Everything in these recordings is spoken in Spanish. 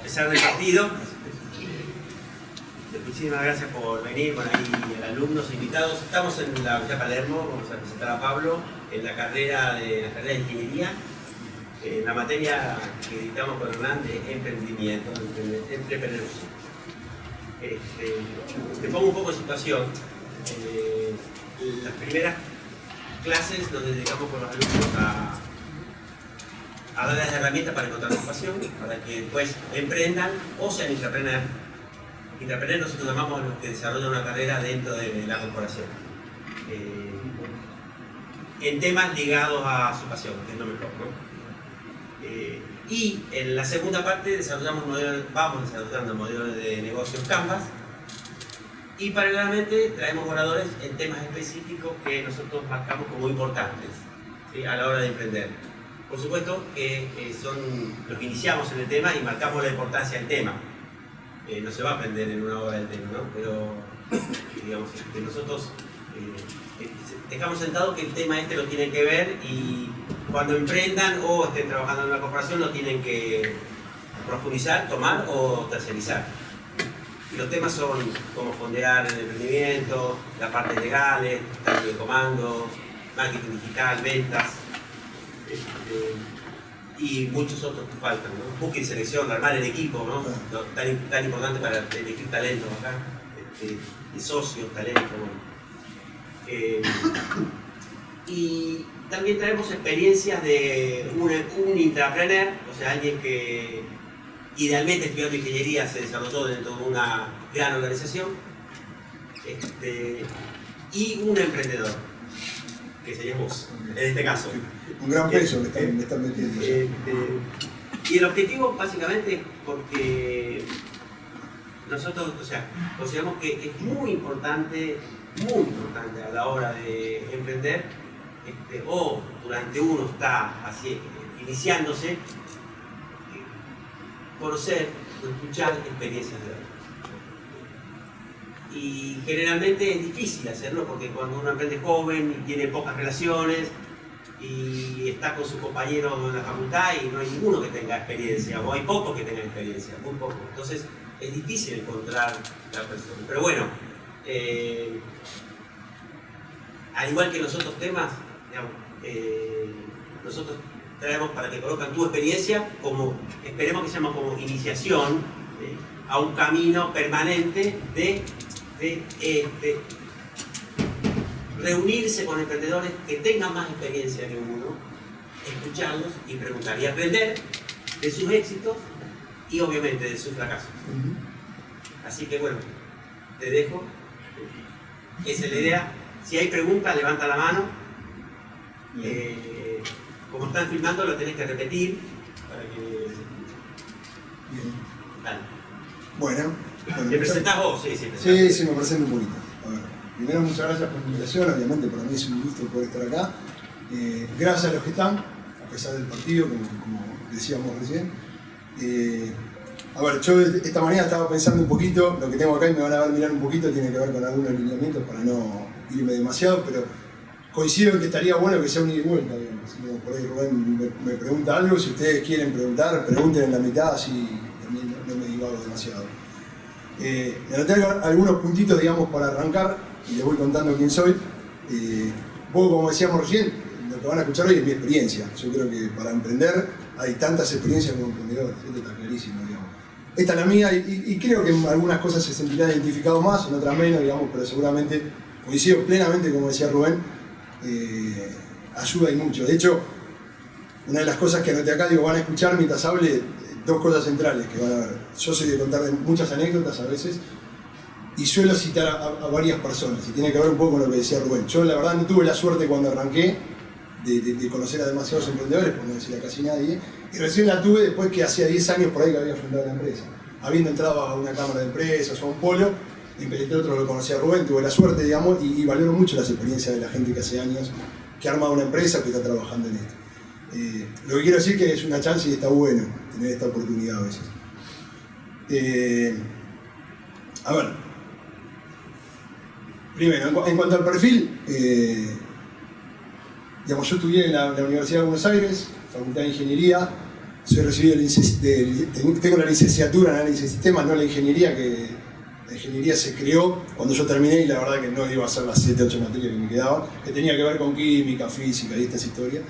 empezar el partido. Muchísimas gracias por venir, bueno, ahí alumnos invitados. Estamos en la Universidad Palermo, vamos a presentar a Pablo en la carrera de Ingeniería, en la materia que dictamos con Hernán de emprendimiento, entrepreneurship. Te pongo un poco de situación. Las primeras clases nos dedicamos con los alumnos a darles herramientas para encontrar su pasión, para que después emprendan o sean intrapreneurs. Intrapreneurs nosotros llamamos a los que desarrollan una carrera dentro de la corporación. En temas ligados a su pasión, que es lo mejor, ¿no? Y en la segunda parte vamos desarrollando modelos de negocios Canvas y paralelamente traemos oradores en temas específicos que nosotros marcamos como importantes, ¿sí?, a la hora de emprender. Por supuesto que son los que iniciamos en el tema y marcamos la importancia del tema. No se va a aprender en una hora el tema, ¿no? Pero digamos que nosotros dejamos sentado que el tema lo tienen que ver y cuando emprendan o estén trabajando en una corporación lo tienen que profundizar, tomar o tercerizar. Y los temas son cómo fondear el emprendimiento, las partes legales, tanto de comando, marketing digital, ventas, y muchos otros que faltan, ¿no? Búsqueda y selección, armar el equipo, ¿no? Tan importante para elegir talentos acá, y socios, talentos, bueno. Y también traemos experiencias de un intrapreneur, o sea, alguien que idealmente estudiando ingeniería se desarrolló dentro de una gran organización, y un emprendedor, que serías vos, en este caso. Un gran peso me están metiendo. Y el objetivo básicamente es porque nosotros, o sea, consideramos que es muy importante a la hora de emprender, o durante uno está así, iniciándose, conocer o escuchar experiencias de otros. Y generalmente es difícil hacerlo porque cuando uno emprende joven y tiene pocas relaciones y está con sus compañeros en la facultad y no hay ninguno que tenga experiencia, o hay pocos que tengan experiencia, muy pocos. Entonces es difícil encontrar la persona. Pero bueno, al igual que los otros temas, digamos, nosotros traemos para que conozcan tu experiencia, como esperemos que se llama como iniciación a un camino permanente de reunirse con emprendedores que tengan más experiencia que uno, escucharlos y preguntar y aprender de sus éxitos y obviamente de sus fracasos. Así que bueno, te dejo. Esa es la idea. Si hay preguntas, levanta la mano. Como están filmando, lo tenés que repetir para que... Dale. Bueno, ¿Te presentás vos? Sí, sí, me presento un poquito. A ver, primero, muchas gracias por la invitación. Obviamente, para mí es un gusto poder estar acá. Gracias a los que están, a pesar del partido, como decíamos recién. A ver, yo esta mañana estaba pensando un poquito, lo que tengo acá y me van a ver mirar un poquito, tiene que ver con algunos alineamientos para no irme demasiado, pero coincido en que estaría bueno que sea un ida y vuelta, digamos. Así como por ahí Rubén me pregunta algo, si ustedes quieren preguntar, pregunten en la mitad, así también no me divago demasiado. Me anoté algunos puntitos, digamos, para arrancar y les voy contando quién soy. Un poco como decíamos recién, lo que van a escuchar hoy es mi experiencia. Yo creo que para emprender hay tantas experiencias como emprendedores, esto está clarísimo, digamos. Esta es la mía y creo que en algunas cosas se sentirá identificado más, en otras menos, digamos, pero seguramente coincido plenamente, como decía Rubén, ayuda y mucho. De hecho, una de las cosas que anoté acá, digo, van a escuchar mientras hable, dos cosas centrales que van a ver. Yo soy de contar muchas anécdotas a veces y suelo citar a varias personas y tiene que ver un poco con lo que decía Rubén. Yo la verdad no tuve la suerte cuando arranqué de conocer a demasiados emprendedores, por no decir a casi nadie, y recién la tuve después que hacía 10 años por ahí que había fundado la empresa. Habiendo entrado a una cámara de empresas o a un polo, entre otros lo conocí a Rubén, tuve la suerte, digamos, y valoro mucho las experiencias de la gente que hace años que ha armado una empresa que está trabajando en esto. Lo que quiero decir es que es una chance y está bueno tener esta oportunidad a veces. A ver, primero, en cuanto al perfil, digamos, yo estudié en la Universidad de Buenos Aires, Facultad de Ingeniería, soy recibido tengo la licenciatura en análisis de sistemas, no la ingeniería, que la ingeniería se creó cuando yo terminé y la verdad que no iba a hacer las 7 o 8 materias que me quedaban, que tenía que ver con química, física y estas historias.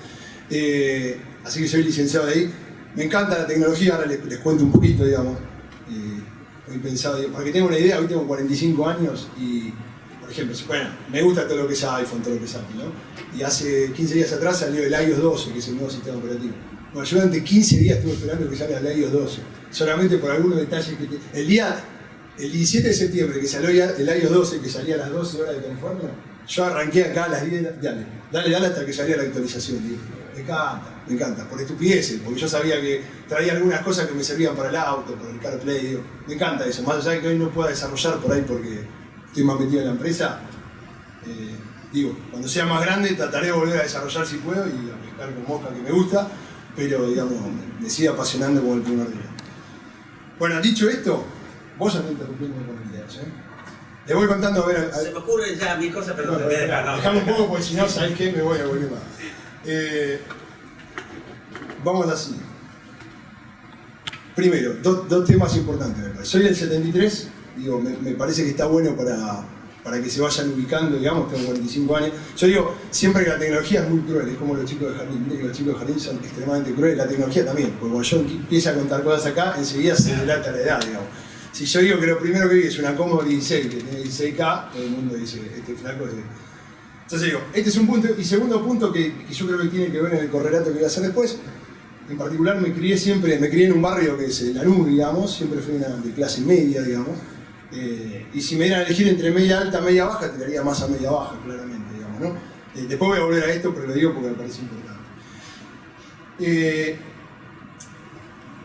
Así que soy licenciado de ahí. Me encanta la tecnología, ahora les cuento un poquito, digamos. Hoy pensado, porque tengo una idea, hoy tengo 45 años y, por ejemplo, bueno, me gusta todo lo que es iPhone, todo lo que es Apple, ¿no? Y hace 15 días atrás salió el iOS 12, que es el nuevo sistema operativo. Bueno, yo durante 15 días estuve esperando que salga el iOS 12, solamente por algunos detalles que el 17 de septiembre que salió el iOS 12, que salía a las 12 horas de California, yo arranqué acá a las 10, dale hasta que salía la actualización. Digo, me encanta, por estupideces, porque yo sabía que traía algunas cosas que me servían para el auto, para el CarPlay, digo, me encanta eso, más allá de que hoy no pueda desarrollar por ahí porque estoy más metido en la empresa, digo, cuando sea más grande trataré de volver a desarrollar si puedo y a pescar con mosca que me gusta, pero digamos, me sigue apasionando como el primer día. Bueno, dicho esto, vos andás interrumpiendo con ideas, le voy contando a ver. Se me ocurren ya mis cosas, pero no, dejame un poco porque si no, ¿sabés qué? Me voy a volver más. Vamos así. Primero, dos temas importantes. Soy del 73, digo, me parece que está bueno para que se vayan ubicando, digamos, tengo 45 años. Yo digo, siempre que la tecnología es muy cruel, es como los chicos de jardín, que los chicos de jardín son extremadamente crueles, la tecnología también, porque cuando yo empiezo a contar cosas acá, enseguida se delata la edad, digamos. Si yo digo que lo primero que vi es una Commodore 16 que tiene 16K, todo el mundo dice, este flaco es... Entonces digo, este es un punto, y segundo punto que yo creo que tiene que ver en el correlato que voy a hacer después. En particular me crié en un barrio que es Lanús, digamos, siempre fui de clase media, digamos. Y si me dieran a elegir entre media alta, media baja, tiraría más a media baja, claramente, digamos, ¿no? Después voy a volver a esto, pero lo digo porque me parece importante.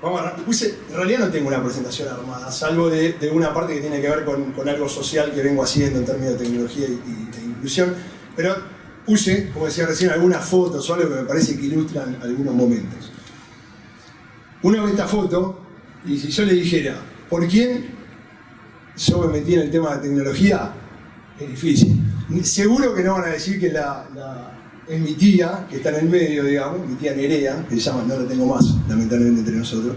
En realidad no tengo una presentación armada, salvo de una parte que tiene que ver con algo social que vengo haciendo en términos de tecnología e inclusión, pero puse, como decía recién, algunas fotos o algo que me parece que ilustran algunos momentos. Uno ve esta foto y si yo le dijera, ¿por quién yo me metí en el tema de tecnología? Es difícil. Seguro que no van a decir que es mi tía, que está en el medio, digamos, mi tía Nerea, que se llama, no la tengo más, lamentablemente, entre nosotros.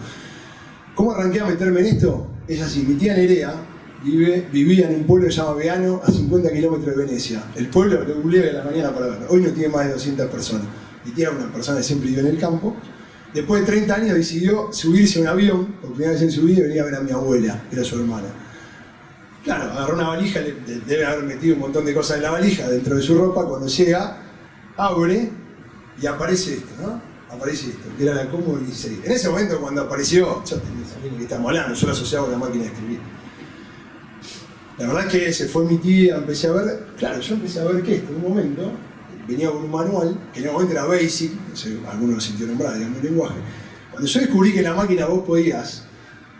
¿Cómo arranqué a meterme en esto? Es así, mi tía Nerea vivía en un pueblo que se llama Veano, a 50 kilómetros de Venecia. El pueblo lo googleé de la mañana para verlo. Hoy no tiene más de 200 personas. Mi tía era una persona que siempre vivió en el campo. Después de 30 años decidió subirse a un avión, por primera vez en su vida, y venía a ver a mi abuela, que era su hermana. Claro, agarró una valija, debe haber metido un montón de cosas en la valija dentro de su ropa. Cuando llega, abre y aparece esto, ¿no? Aparece esto, que era la Commodore 16. En ese momento, cuando apareció, yo tenía que sabía que estamos hablando, yo lo asociaba con la máquina de escribir. La verdad es que se fue mi tía, empecé a ver, claro, yo empecé a ver que esto, en un momento, venía con un manual, que en un momento era BASIC, no sé, algunos lo sintió nombrar, digamos, el lenguaje. Cuando yo descubrí que en la máquina vos podías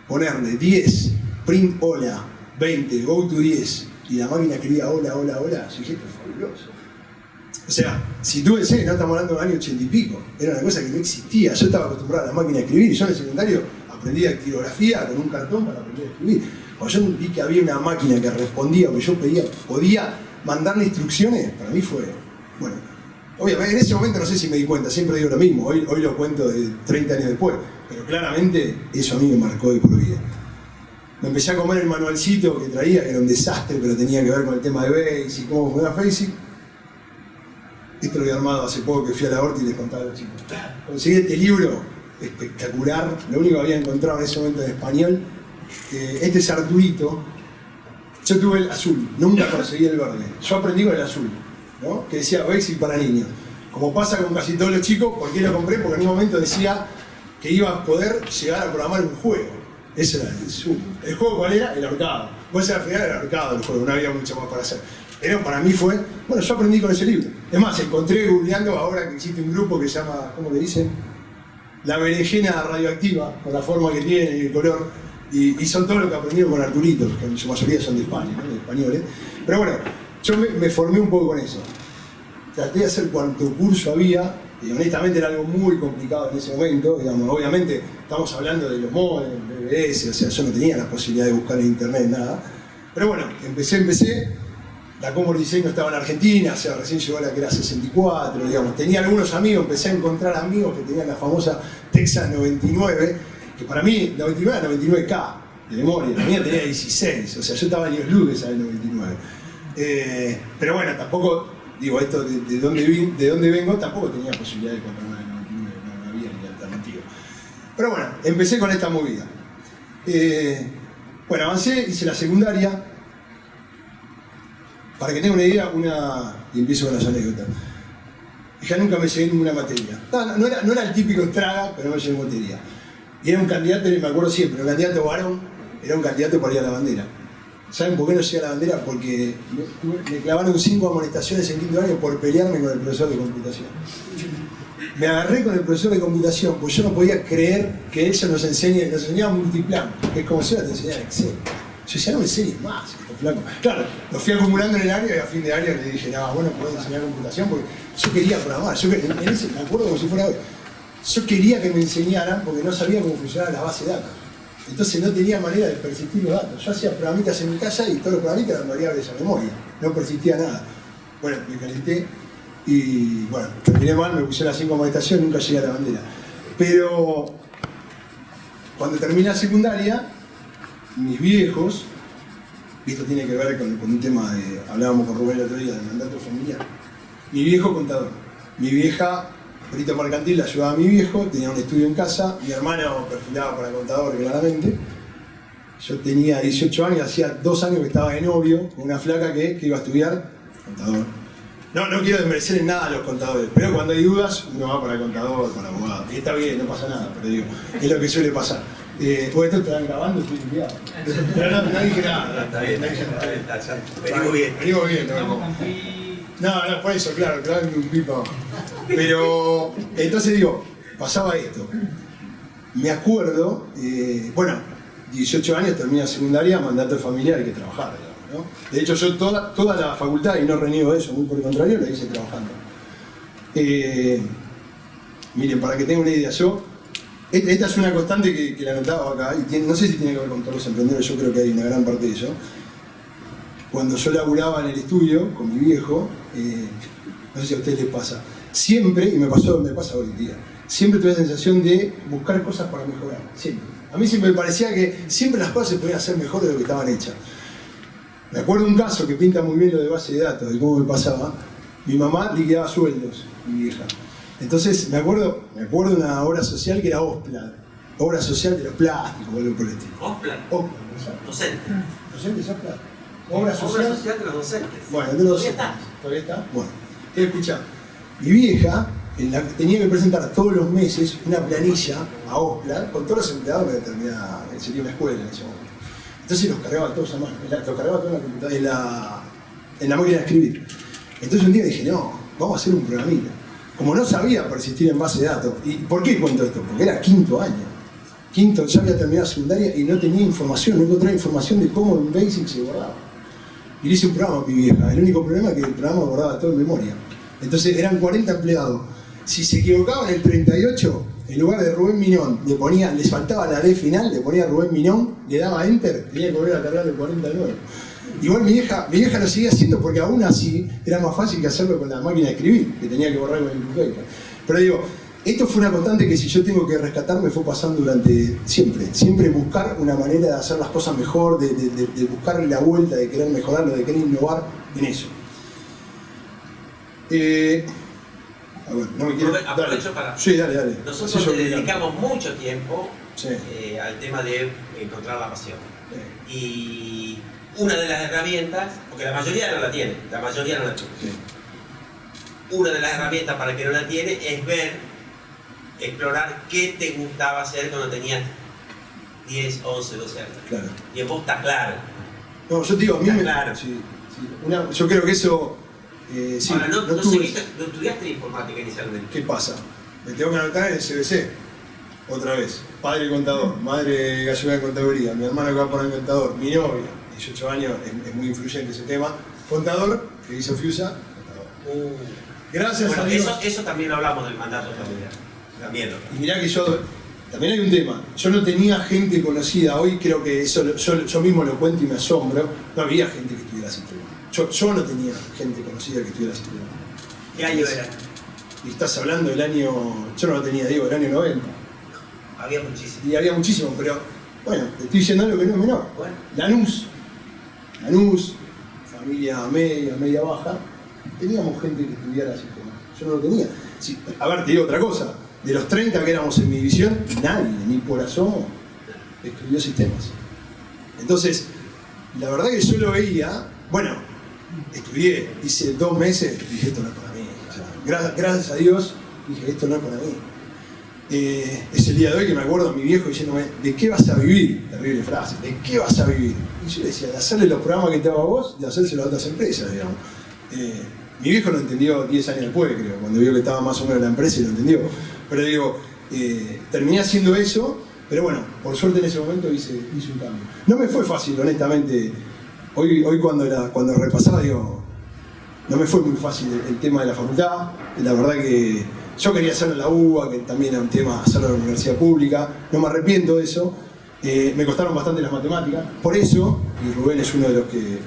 ponerle 10, print hola, 20, go to 10, y la máquina escribía hola, hola, hola, yo dije, esto es fabuloso. O sea, si tú ves, no estamos hablando del año 80 y pico, era una cosa que no existía, yo estaba acostumbrado a la máquina a escribir, y yo en el secundario aprendí dactilografía con un cartón para aprender a escribir. Cuando yo vi que había una máquina que respondía, que yo podía mandarle instrucciones, para mí fue, bueno, obviamente en ese momento no sé si me di cuenta, siempre digo lo mismo, hoy lo cuento de 30 años después, pero claramente eso a mí me marcó de por vida. Me empecé a comer el manualcito que traía, que era un desastre, pero tenía que ver con el tema de BASIC, cómo funcionaba BASIC. Esto lo había armado hace poco que fui a la Horta y les contaba a los chicos. Conseguí este libro espectacular, lo único que había encontrado en ese momento en español. Este es Arturito. Yo tuve el azul, nunca conseguí el verde. Yo aprendí con el azul, ¿no? Que decía BASIC para niños. Como pasa con casi todos los chicos, ¿por qué lo compré? Porque en un momento decía que iba a poder llegar a programar un juego. Ese era el azul. ¿El juego cuál era? El ahorcado. Pues al final era el ahorcado el juego, no había mucho más para hacer. Pero para mí fue, bueno, yo aprendí con ese libro. Es más, encontré googleando ahora que existe un grupo que se llama, ¿cómo le dicen? La berenjena radioactiva, con la forma que tiene y el color. Y son todo lo que aprendieron con Arturito, que en su mayoría son de España, ¿no? De españoles. Pero bueno, yo me formé un poco con eso. Traté de hacer cuanto curso había, y honestamente era algo muy complicado en ese momento. Digamos, obviamente estamos hablando de los modems, BBS, o sea, yo no tenía la posibilidad de buscar en internet nada. Pero bueno, empecé. la Comor Diseño estaba en Argentina, o sea, recién llegó la que era 64, digamos. Tenía algunos amigos, empecé a encontrar amigos que tenían la famosa Texas 99, que para mí 99 era 99K, de memoria, la mía tenía 16, o sea, yo estaba en años luz esa del 99. Pero bueno, tampoco, digo, esto de dónde vengo, tampoco tenía posibilidad de comprar una del 99, no había ni alternativa. Pero bueno, empecé con esta movida. Bueno, avancé, hice la secundaria. Para que tenga una idea, y empiezo con las anécdotas. Ya nunca me llevé ninguna materia. No era el típico traga, pero no me llevé materia. Y era un candidato, me acuerdo siempre, un candidato varón, era un candidato para ir a la bandera. ¿Saben por qué no llegué a la bandera? Porque me clavaron 5 amonestaciones en quinto año por pelearme con el profesor de computación. Me agarré con el profesor de computación, pues yo no podía creer que eso nos enseñaba multiplan, que es como si ahora te enseñara Excel. Yo decía, no me enseñes más, esto flaco. Claro, lo fui acumulando en el año y a fin de año le dije, no, bueno, puedo enseñar computación porque yo quería programar. Me acuerdo como si fuera hoy. Yo quería que me enseñaran porque no sabía cómo funcionaba la base de datos. Entonces no tenía manera de persistir los datos. Yo hacía programitas en mi casa y todos los programitas eran variables a memoria. No persistía nada. Bueno, me calenté y bueno, terminé mal, me pusieron las 5 amonestaciones, nunca llegué a la bandera. Pero cuando terminé la secundaria, mis viejos, y esto tiene que ver con un tema de, hablábamos con Rubén el otro día, del mandato familiar. Mi viejo contador, mi vieja perito mercantil, la ayudaba a mi viejo, tenía un estudio en casa, mi hermano perfilaba para contador claramente. Yo tenía 18 años, hacía 2 años que estaba de novio con una flaca que iba a estudiar contador. No quiero desmerecer en nada a los contadores, pero cuando hay dudas uno va para el contador, para el abogado. Y está bien, no pasa nada, pero digo, es lo que suele pasar. Pues esto están grabando, estoy limpiado. Pero no dije nada. Está bien, venimos bien. Venimos bien, no, por eso, claro, un pipa. Pero, entonces digo, pasaba esto. Me acuerdo, bueno, 18 años, terminé la secundaria, mandato familiar, hay que trabajar, ¿no? De hecho, yo toda la facultad, y no reniego de eso, muy por el contrario, la hice trabajando. Miren, para que tengan una idea, esta es una constante que la anotaba acá, y no sé si tiene que ver con todos los emprendedores, yo creo que hay una gran parte de eso. Cuando yo laburaba en el estudio con mi viejo, no sé si a ustedes les pasa, siempre, y me pasa hoy en día, siempre tuve la sensación de buscar cosas para mejorar, siempre. A mí siempre me parecía que siempre las cosas se podían hacer mejor de lo que estaban hechas. Me acuerdo un caso que pinta muy bien lo de base de datos, de cómo me pasaba. Mi mamá liquidaba sueldos, mi vieja. Entonces me acuerdo de una obra social que era OSPLAD, obra social de los plásticos, o algo por el estilo. ¿OSPLAD? Docente. ¿Docentes OSPLAD? Obra social de los docentes. Bueno, de los docentes. ¿Todavía está? Bueno, escuchá, mi vieja tenía que presentar todos los meses una planilla a OSPLAD con todos los empleados de determinada, sería una escuela en ese momento. Entonces los cargaba todos a mano, los cargaba todos en la computadora, en la máquina de escribir. Entonces un día dije, no, vamos a hacer un programita. Como no sabía persistir en base de datos, ¿y por qué cuento esto? Porque era quinto año. Quinto, ya había terminado secundaria y no tenía información, no encontraba información de cómo en BASIC se guardaba. Y le hice un programa a mi vieja. El único problema es que el programa guardaba todo en memoria. Entonces eran 40 empleados. Si se equivocaban en el 38, en lugar de Rubén Minón, les faltaba la D final, le ponía Rubén Minón, le daba Enter, tenía que volver a cargar el 49. Igual mi vieja lo seguía haciendo porque aún así era más fácil que hacerlo con la máquina de escribir, que tenía que borrar con el input. Pero digo, esto fue una constante que si yo tengo que rescatar me fue pasando durante siempre buscar una manera de hacer las cosas mejor, de buscar la vuelta, de querer mejorarlo, de querer innovar en eso. No me quiero... Aprovecho para... Sí, dale. Nosotros le dedicamos mucho tiempo al tema de encontrar la pasión. Sí. Y una de las herramientas, porque la mayoría no la tiene, Sí. Una de las herramientas para el que no la tiene es explorar qué te gustaba hacer cuando tenías 10, 11, 12 años. Claro. Y en vos está claro. No, yo digo, a mí claro. Yo creo que eso... sí, ahora, no estudiaste informática inicialmente. ¿Qué pasa? Me tengo que anotar en el CBC. Otra vez. Padre contador, madre ayuda en contaduría, mi hermano que va a poner contador, mi novia, 18 años, es muy influyente ese tema. Contador, que hizo FIUSA, contador. Gracias a Dios. Eso también lo hablamos del mandato familiar. También. Y mirá que también hay un tema. Yo no tenía gente conocida. Hoy creo que eso yo mismo lo cuento y me asombro. No había gente que estudiara sistema. yo no tenía gente conocida que estuviera haciendo. ¿Qué año era? Y estás hablando del año, yo no lo tenía, digo, del año 90. Había muchísimo. Y había muchísimo, pero bueno, te estoy diciendo algo que no es menor. Bueno. Lanús, familia media baja, teníamos gente que estudiara sistemas. Yo no lo tenía. Sí, a ver, te digo otra cosa. De los 30 que éramos en mi división, nadie, ni por asomo, estudió sistemas. Entonces, la verdad que yo lo veía, bueno, estudié, hice 2 meses, dije, esto no es para mí. O sea, gracias a Dios, dije, esto no es para mí. Es el día de hoy que me acuerdo a mi viejo diciéndome, ¿de qué vas a vivir? Terrible frase, ¿de qué vas a vivir? Y yo le decía, de hacerle los programas que te hago a vos, de hacérselo a otras empresas, digamos. Mi viejo lo entendió 10 años después, creo, cuando vio que estaba más o menos la empresa y lo entendió. Pero digo, terminé haciendo eso, pero bueno, por suerte en ese momento hice un cambio. No me fue fácil, honestamente. Hoy cuando repasaba, digo, no me fue muy fácil el tema de la facultad. La verdad que yo quería hacerlo en la UBA, que también era un tema hacerlo en la universidad pública. No me arrepiento de eso. Me costaron bastante las matemáticas. Por eso, y Rubén es uno de los que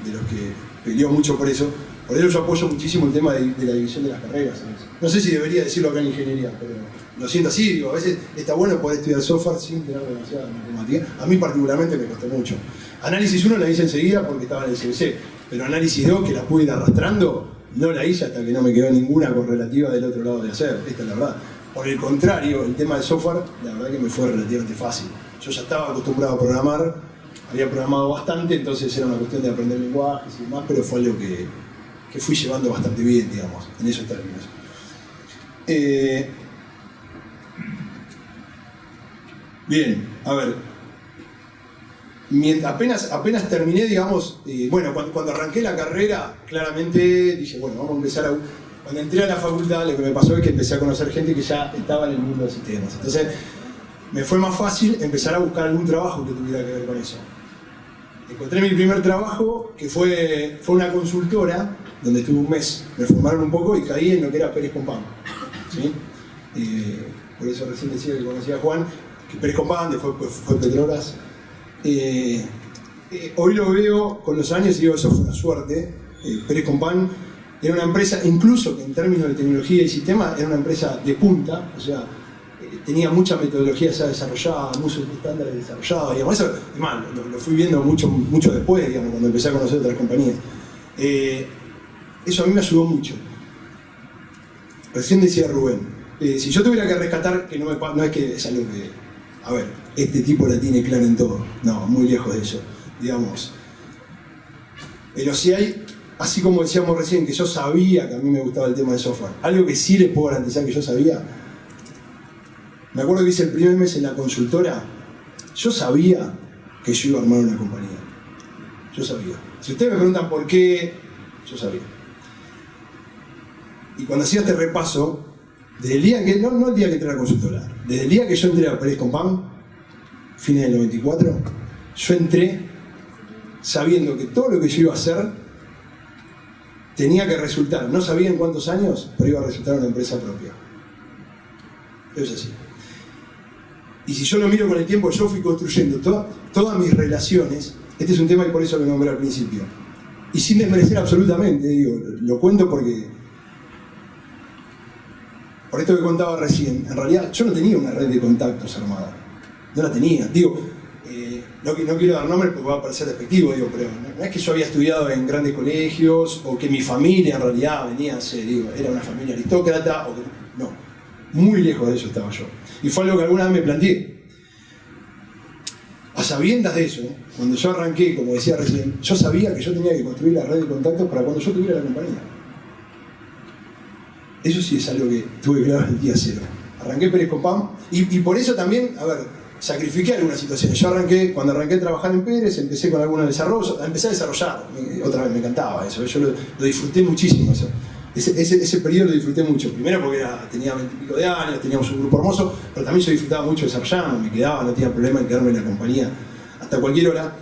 peleó mucho por eso yo apoyo muchísimo el tema de la división de las carreras, ¿sabes? No sé si debería decirlo acá en ingeniería, pero lo siento así, digo, a veces está bueno poder estudiar software sin tener demasiada matemática. A mí particularmente me costó mucho. Análisis 1 la hice enseguida porque estaba en el CBC, pero análisis 2, que la pude ir arrastrando, no la hice hasta que no me quedó ninguna correlativa del otro lado de hacer, esta es la verdad. Por el contrario, el tema del software, la verdad que me fue relativamente fácil. Yo ya estaba acostumbrado a programar, había programado bastante, entonces era una cuestión de aprender lenguajes y demás, pero fue algo que fui llevando bastante bien, digamos, en esos términos. Bien, a ver. Apenas terminé, digamos, bueno, cuando arranqué la carrera, claramente dije, bueno, vamos a empezar a... Cuando entré a la facultad, lo que me pasó es que empecé a conocer gente que ya estaba en el mundo de sistemas. Entonces, me fue más fácil empezar a buscar algún trabajo que tuviera que ver con eso. Encontré mi primer trabajo, que fue una consultora, donde estuve un mes. Me formaron un poco y caí en lo que era Pérez Compán. ¿Sí? Por eso recién decía que conocía a Juan, que Pérez Compán, después fue Petrobras. Hoy lo veo con los años y digo, eso fue una suerte. Pérez Compán era una empresa, incluso que en términos de tecnología y sistema, era una empresa de punta, o sea, tenía mucha metodología ya desarrollada, muchos estándares desarrollados, digamos. Eso, además, lo fui viendo mucho después, digamos, cuando empecé a conocer otras compañías. Eso a mí me ayudó mucho. Recién decía Rubén, si yo tuviera que rescatar, que no es que es algo que, a ver, este tipo la tiene clara en todo, no, muy lejos de eso, digamos. Pero si hay, así como decíamos recién, que yo sabía que a mí me gustaba el tema de software, algo que sí les puedo garantizar que yo sabía, me acuerdo que hice el primer mes en la consultora, yo sabía que yo iba a armar una compañía. Yo sabía. Si ustedes me preguntan por qué, yo sabía. Y cuando hacía este repaso, desde el día que, no el día que entré a la consultora, desde el día que yo entré a Pérez Compán, fines del 94, yo entré sabiendo que todo lo que yo iba a hacer tenía que resultar, no sabía en cuántos años, pero iba a resultar una empresa propia. Eso es así. Y si yo lo miro con el tiempo, yo fui construyendo todas mis relaciones. Este es un tema y por eso lo nombré al principio. Y sin desmerecer absolutamente, digo, lo cuento porque... Por esto que contaba recién, en realidad yo no tenía una red de contactos armada. No la tenía. Digo, no quiero dar nombres porque va a parecer despectivo, digo, pero no es que yo había estudiado en grandes colegios o que mi familia en realidad venía, era una familia aristócrata, o que, no, muy lejos de eso estaba yo. Y fue algo que alguna vez me planteé. A sabiendas de eso, cuando yo arranqué, como decía recién, yo sabía que yo tenía que construir la red de contactos para cuando yo tuviera la compañía. Eso sí es algo que tuve claro el día cero. Arranqué Pérez Compán y por eso también, a ver, sacrifiqué algunas situaciones. Yo cuando arranqué a trabajar en Pérez, empecé con algunos desarrollos, empecé a desarrollar. Otra vez me encantaba eso, yo lo disfruté muchísimo eso. Ese periodo lo disfruté mucho. Primero porque tenía 20 y pico de años, teníamos un grupo hermoso, pero también yo disfrutaba mucho desarrollando, me quedaba, no tenía problema en quedarme en la compañía hasta cualquier hora.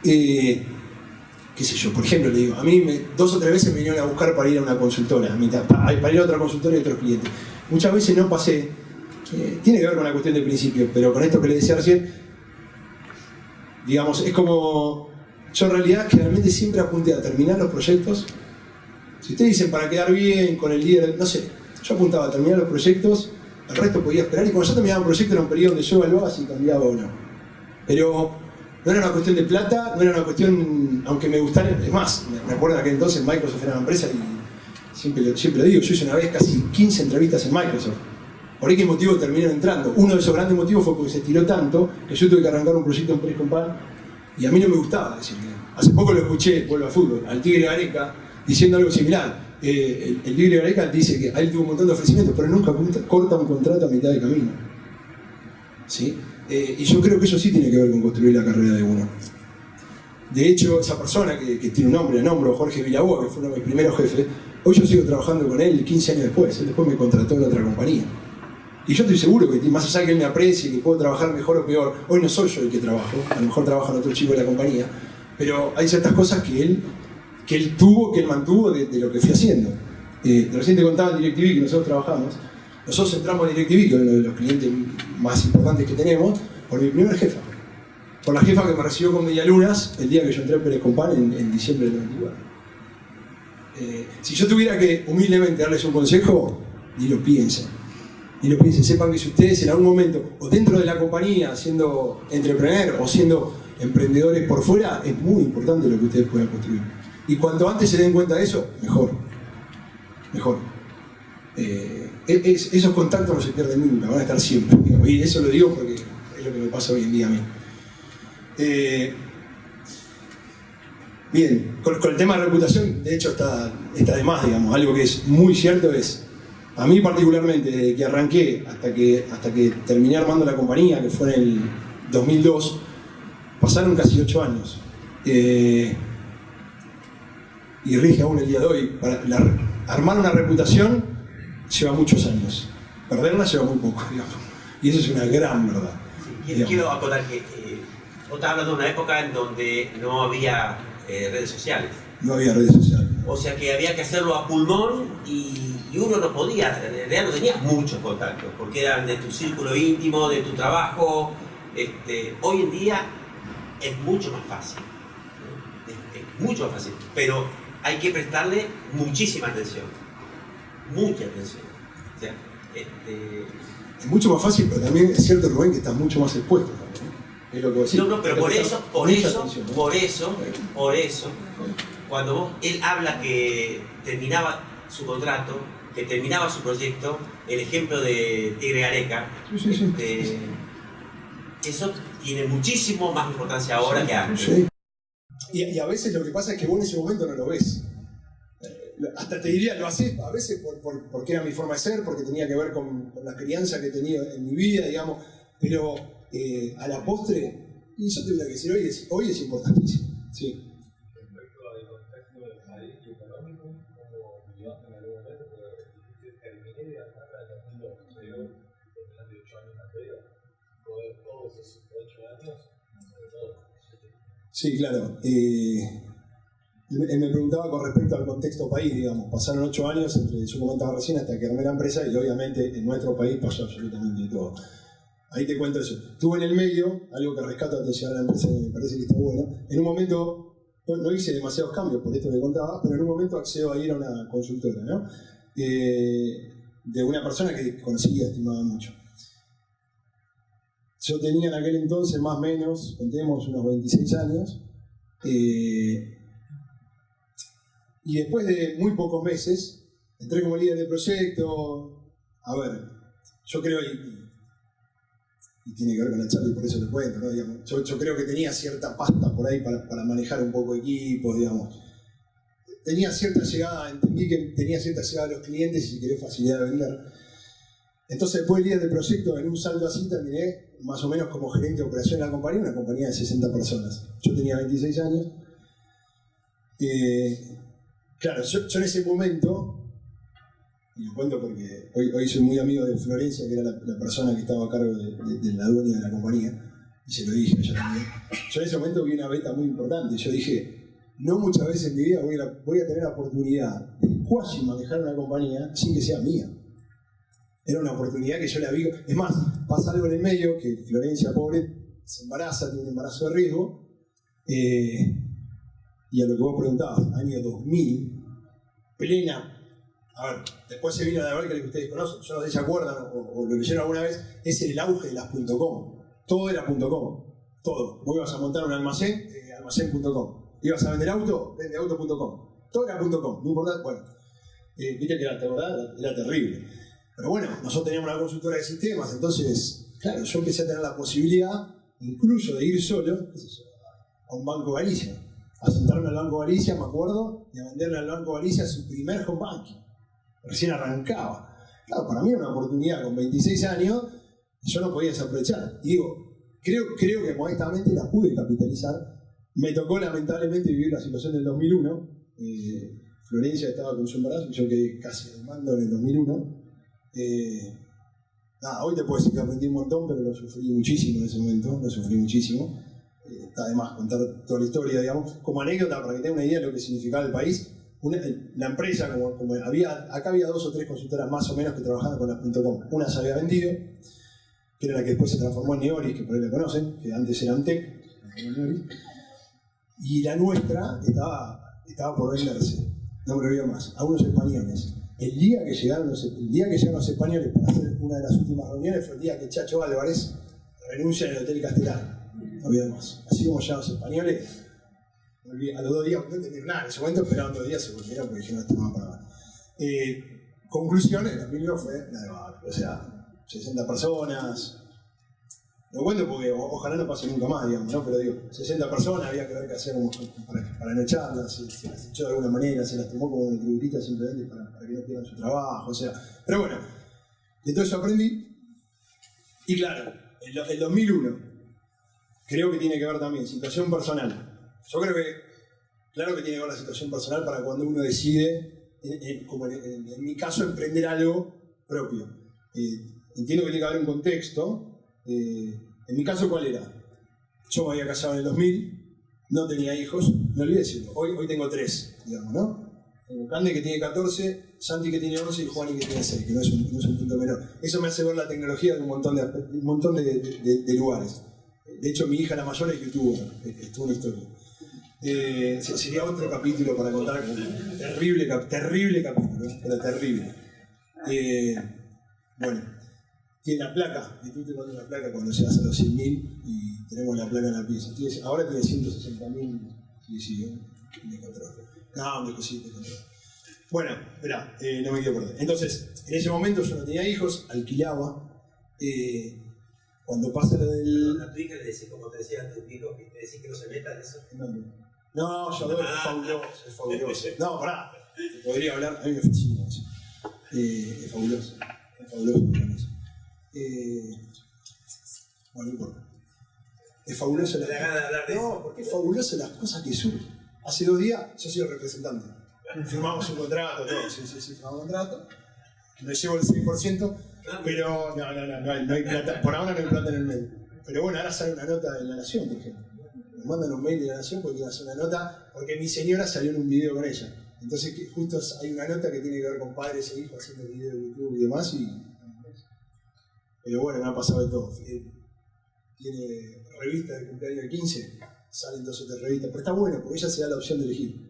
Qué sé yo, por ejemplo, le digo, a mí 2 o 3 veces me vinieron a buscar para ir a una consultora, para ir a otra consultora y a otros clientes. Muchas veces no pasé, tiene que ver con la cuestión del principio, pero con esto que le decía recién, digamos, es como Yo en realidad generalmente siempre apunté a terminar los proyectos. Si ustedes dicen para quedar bien con el líder, no sé, yo apuntaba a terminar los proyectos, el resto podía esperar, y cuando yo terminaba un proyecto era un periodo donde yo evaluaba si cambiaba o no. Pero no era una cuestión de plata, no era una cuestión, aunque me gustara, es más, me acuerdo que entonces Microsoft era una empresa y siempre lo digo, yo hice una vez casi 15 entrevistas en Microsoft. ¿Por qué motivo terminaron entrando? Uno de esos grandes motivos fue porque se estiró tanto que yo tuve que arrancar un proyecto en Press Company y a mí no me gustaba decirle. Hace poco lo escuché, vuelvo al fútbol, al Tigre Gareca diciendo algo similar. El Tigre Gareca dice que a él tuvo un montón de ofrecimientos, pero nunca corta un contrato a mitad de camino. ¿Sí? Y yo creo que eso sí tiene que ver con construir la carrera de uno. De hecho, esa persona que tiene un nombre, le nombro, Jorge Villaboa, que fue uno de mis primeros jefes, hoy yo sigo trabajando con él 15 años después. Él después me contrató en otra compañía. Y yo estoy seguro que más allá de que él me aprecie, que puedo trabajar mejor o peor, hoy no soy yo el que trabajo, a lo mejor trabajan otros chicos de la compañía, pero hay ciertas cosas que él mantuvo de lo que fui haciendo. Recién te contaba en DirecTV que nosotros trabajamos. Nosotros entramos en DirecTV, que es uno de los clientes más importantes que tenemos, por mi primera jefa. Por la jefa que me recibió con medialunas el día que yo entré en Press Company en diciembre del 94. Si yo tuviera que humildemente darles un consejo, ni lo piensen. Ni lo piensen, sepan que si ustedes en algún momento, o dentro de la compañía, siendo entrepreneur o siendo emprendedores por fuera, es muy importante lo que ustedes puedan construir. Y cuanto antes se den cuenta de eso, mejor. Mejor. Esos contactos no se pierden nunca, van a estar siempre. Y eso lo digo porque es lo que me pasa hoy en día a mí. Bien, con el tema de reputación, de hecho está de más, digamos. Algo que es muy cierto es, a mí particularmente, desde que arranqué hasta que terminé armando la compañía, que fue en el 2002, pasaron casi 8 años. Y rige aún el día de hoy. Armar una reputación lleva muchos años. Perderla lleva muy poco, digamos. Y eso es una gran verdad. Sí, quiero acotar que vos estás hablando de una época en donde no había redes sociales. No había redes sociales. O sea que había que hacerlo a pulmón y uno no podía, en realidad no tenía muchos contactos, porque eran de tu círculo íntimo, de tu trabajo. Hoy en día es mucho más fácil. Es mucho más fácil, pero hay que prestarle muchísima atención. Mucha atención. O sea, es mucho más fácil, pero también es cierto, Rubén, que estás mucho más expuesto también. Es lo que vos decís. No, pero por eso, cuando él habla que terminaba su contrato, que terminaba su proyecto, el ejemplo de Tigre Gareca, sí. Eso tiene muchísimo más importancia ahora que antes. Sí. Y a veces lo que pasa es que vos en ese momento no lo ves. Hasta te diría, lo haces a veces porque era mi forma de ser, porque tenía que ver con la crianza que he tenido en mi vida, digamos, pero a la postre, y yo te voy a decir, hoy es importantísimo. Sí. Respecto al contexto del país y económico, ¿cómo vivías en algún momento? Porque terminé de armar la 2002, pero durante 8 años anteriores. Todos esos 8 años, sobre todo. Sí, claro. Me preguntaba con respecto al contexto país, digamos, pasaron 8 años entre, yo comentaba recién, hasta que armé la empresa y obviamente en nuestro país pasó absolutamente todo. Ahí te cuento eso. Estuve en el medio, algo que rescato antes de llegar a la empresa, me parece que está bueno. En un momento, no hice demasiados cambios por esto que contaba, pero en un momento accedo a ir a una consultora, ¿no? De una persona que conocía, estimaba mucho. Yo tenía en aquel entonces, más o menos, contemos, unos 26 años. Y después de muy pocos meses, entré como líder de proyecto. A ver, yo creo, y tiene que ver con la charla y por eso lo cuento, ¿no? Digamos, yo creo que tenía cierta pasta por ahí para manejar un poco equipos, digamos. Tenía cierta llegada, entendí que tenía cierta llegada a los clientes y si querés facilidad de vender. Entonces después de líder de proyecto, en un saldo así, terminé más o menos como gerente de operación de la compañía, una compañía de 60 personas. Yo tenía 26 años. Claro, yo en ese momento, y lo cuento porque hoy soy muy amigo de Florencia, que era la persona que estaba a cargo de la dueña de la compañía, y se lo dije a ella también. Yo en ese momento vi una beta muy importante. Yo dije, no muchas veces en mi vida voy a tener la oportunidad de cuasi manejar una compañía sin que sea mía. Era una oportunidad que yo la vi. Es más, pasa algo en el medio, que Florencia, pobre, se embaraza, tiene un embarazo de riesgo. Y a lo que vos preguntabas, año 2000, plena. A ver, después se vino la verdad que ustedes conocen, yo no sé si se acuerdan o lo leyeron alguna vez, es el auge de las .com. Todo era .com, todo. Vos ibas a montar un almacén, almacén.com. Ibas a vender auto, vendeauto.com. Todo era .com, no importa, bueno. Viste que era terrible. Pero bueno, nosotros teníamos una consultora de sistemas, entonces, claro, yo empecé a tener la posibilidad, incluso de ir solo, qué sé yo, a un Banco Galicia. A sentarme al Banco Galicia, me acuerdo, y a venderle al Banco Galicia su primer home banking. Recién arrancaba. Claro, para mí era una oportunidad con 26 años, yo no podía desaprovechar. Y digo, creo que modestamente la pude capitalizar. Me tocó lamentablemente vivir la situación del 2001. Florencia estaba con su embarazo y yo quedé casi al mando en el 2001. Hoy te puedo decir que aprendí un montón, pero lo sufrí muchísimo en ese momento, está de más contar toda la historia, digamos. Como anécdota, para que tengan una idea de lo que significaba el país, la empresa, como acá había 2 o 3 consultoras más o menos que trabajaban con las .com. Una se había vendido, que era la que después se transformó en Neoris, que por ahí la conocen, que antes era Antec, y la nuestra estaba por venderse, no me olvido más, a unos españoles. El día que llegaron los españoles para hacer una de las últimas reuniones fue el día que Chacho Álvarez renuncia en el Hotel Castelar. No había más. Así como ya los españoles, a los 2 días, no entendieron nada, en ese momento esperaban 2 días, se volvieron porque dijeron esto no va para más. Conclusión, el 2001 fue la de Barrio, o sea, 60 personas. Lo cuento porque ojalá no pase nunca más, digamos, ¿no? Pero digo, 60 personas, había que ver qué hacer para no echarlas, se las echó de alguna manera, se las tomó como tributista simplemente para que no pierdan su trabajo, o sea. Pero bueno, de todo eso aprendí. Y claro, el 2001, creo que tiene que ver también situación personal. Yo creo que, claro que tiene que ver la situación personal para cuando uno decide, como en mi caso, emprender algo propio. Entiendo que tiene que haber un contexto. En mi caso, ¿cuál era? Yo me había casado en el 2000, no tenía hijos, me olvidé decirlo. Hoy tengo 3, digamos, ¿no? Tengo Cande que tiene 14, Santi que tiene 11 y Juani que tiene 6, que no es un punto menor. Eso me hace ver la tecnología de un montón de lugares. De hecho, mi hija la mayor es youtuber, estuvo en historia. Sería otro capítulo para contar, terrible capítulo, pero terrible. Bueno. Tiene la placa, y tú te pones la placa cuando llegas a los 100.000 y tenemos la placa en la pieza. Ahora tiene 160.000, sí, me encontró. No, me encontró. Bueno, esperá, no me quiero perder. Entonces, en ese momento yo no tenía hijos, alquilaba. Cuando pasa lo del... A tu hija le decís, como te decía a tu hijo, que te decís que no se meta en eso. No, yo adoro, es fabuloso. No, pará, te podría hablar, a mí me fascina eso. Es fabuloso. Bueno, no importa. Es fabuloso porque es fabuloso las cosas que surgen. Hace 2 días yo soy el representante. Firmamos un contrato, todo. Sí, firmamos un contrato. Me llevo el 6%, pero no hay plata. Por ahora no hay plata en el medio. Pero bueno, ahora sale una nota de La Nación, por ejemplo. Me mandan un mail de La Nación porque iba a hacer una nota, porque mi señora salió en un video con ella. Entonces justo hay una nota que tiene que ver con padres e hijos haciendo videos de YouTube y demás. Pero bueno, me ha pasado de todo. Tiene revista de cumpleaños de 15, salen 2 o 3 revistas, pero está bueno porque ella se da la opción de elegir.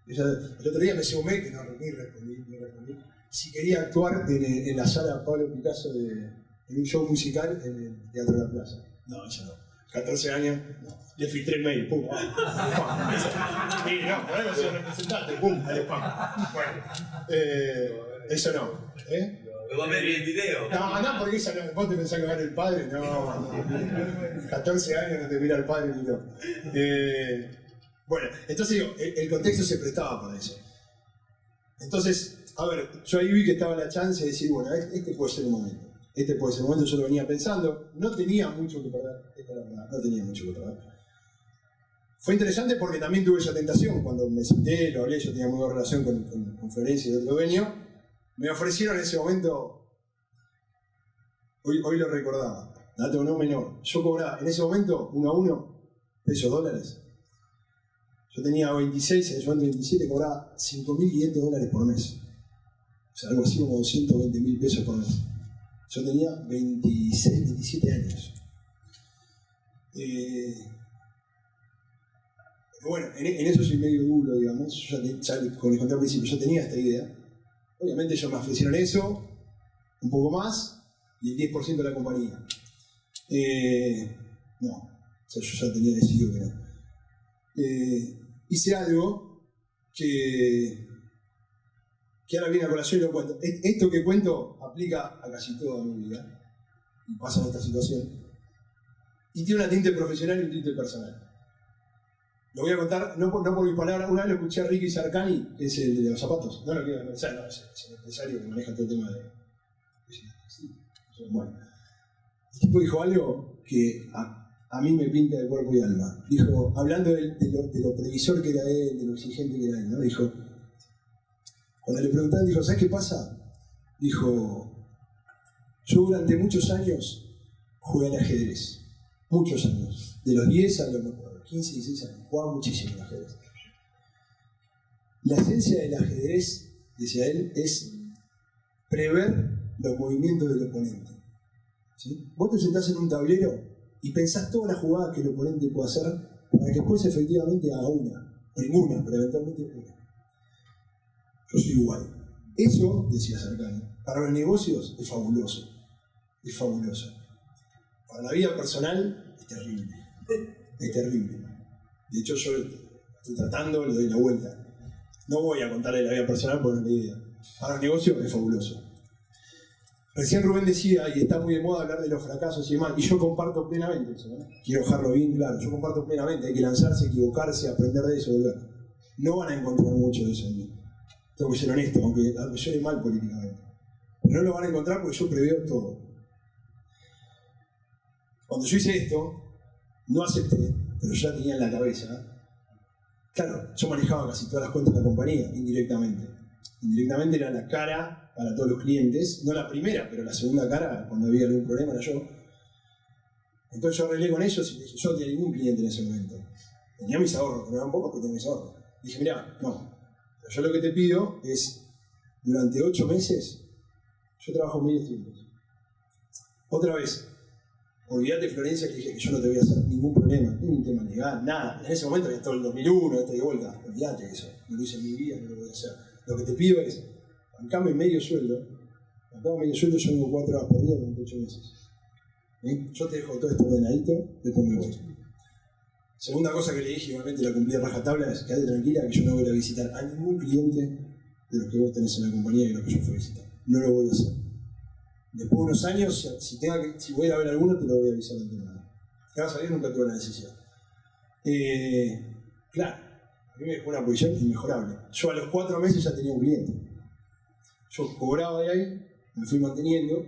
El otro día me llegó un mail que no respondí. Si quería actuar en la sala Pablo Picasso en un show musical en el Teatro de la Plaza. No, ella no. 14 años, no. Le filtré el mail, pum. No, por algo soy representante, pum, al spam. Bueno, eso no. ¿Vos me vi el video? No, porque esa no, vos te pensás que va a ver el padre, no. 14 años no te mira el padre ni no. Bueno, entonces digo, el contexto se prestaba para eso. Entonces, a ver, yo ahí vi que estaba la chance de decir, bueno, este puede ser el momento. Yo lo venía pensando, no tenía mucho que perder, esta es la verdad, no tenía mucho que perder. Fue interesante porque también tuve esa tentación, cuando me senté, lo hablé, yo tenía muy buena relación con Florencia y otro dueño. Me ofrecieron en ese momento, hoy lo recordaba, dato no menor, yo cobraba en ese momento 1 a 1 $. Yo tenía 26, en ese momento 27, cobraba $5.500 por mes. O sea, algo así como 220.000 pesos por mes. Yo tenía 26, 27 años. Bueno, en eso soy medio duro, digamos. Yo ya como les conté al principio, yo tenía esta idea. Obviamente ellos me ofrecieron eso, un poco más, y el 10% de la compañía. No, o sea, yo ya tenía decidido que no. Hice algo que ahora viene a colación y lo cuento. Esto que cuento aplica a casi toda mi vida, y pasa en esta situación, y tiene una tinte profesional y un tinte personal. Lo voy a contar, no por mis palabras. Una vez lo escuché a Ricky Sarkani, que es el de los zapatos. No lo quiero pensar, no, es el empresario que maneja todo el tema de. Bueno. El tipo dijo algo que a mí me pinta de cuerpo y alma. Dijo, hablando de lo previsor que era él, de lo exigente que era él, ¿no? Dijo, cuando le preguntaban, dijo, ¿sabes qué pasa? Dijo, yo durante muchos años jugué al ajedrez. Muchos años. De los 10 a los 15, 16 años. Jugaba muchísimo al ajedrez. La esencia del ajedrez, decía él, es prever los movimientos del oponente. ¿Sí? Vos te sentás en un tablero y pensás todas las jugadas que el oponente puede hacer para que después efectivamente haga una. Ninguna, pero eventualmente una. Yo soy igual. Eso, decía Sarkani, para los negocios es fabuloso. Es fabuloso. Para la vida personal es terrible. Es terrible. De hecho, yo estoy tratando, le doy la vuelta. No voy a contarle la vida personal porque no es la idea. Para los negocios es fabuloso. Recién Rubén decía, y está muy de moda hablar de los fracasos y demás, y yo comparto plenamente eso, ¿no? Quiero dejarlo bien claro, yo comparto plenamente, hay que lanzarse, equivocarse, aprender de eso, volver. No van a encontrar mucho de eso en mí. Tengo que ser honesto, aunque suene mal políticamente. Pero no lo van a encontrar porque yo preveo todo. Cuando yo hice esto, no acepté, pero ya tenía en la cabeza. Claro, yo manejaba casi todas las cuentas de la compañía, indirectamente. Indirectamente era la cara para todos los clientes, no la primera, pero la segunda cara, cuando había algún problema, era yo. Entonces yo arreglé con ellos y dije, yo no tenía ningún cliente en ese momento. Tenía mis ahorros, pero eran pocos, pero tenía mis ahorros. Dije, mirá, no, pero yo lo que te pido es, durante 8 meses, yo trabajo medios tiempos. Otra vez, olvídate, Florencia, que dije que yo no te voy a hacer ningún problema, ningún tema legal, nada. En ese momento había todo el 2001, de vuelta, olvídate de eso. No lo hice en mi vida, no lo voy a hacer. Lo que te pido es, bancame medio sueldo, yo tengo 4 horas por día durante 8 meses. Yo te dejo todo esto ordenadito, después me voy. Segunda cosa que le dije, igualmente la cumplí a rajatabla, es quédate tranquila que yo no voy a visitar a ningún cliente de los que vos tenés en la compañía y de los que yo fui a visitar. No lo voy a hacer. Después de unos años, si voy a ver alguno, te lo voy a avisar de antemano. Gracias a Dios nunca tuve la necesidad. Claro, a mí me dejó una posición inmejorable. Yo a los 4 meses ya tenía un cliente. Yo cobraba de ahí, me fui manteniendo.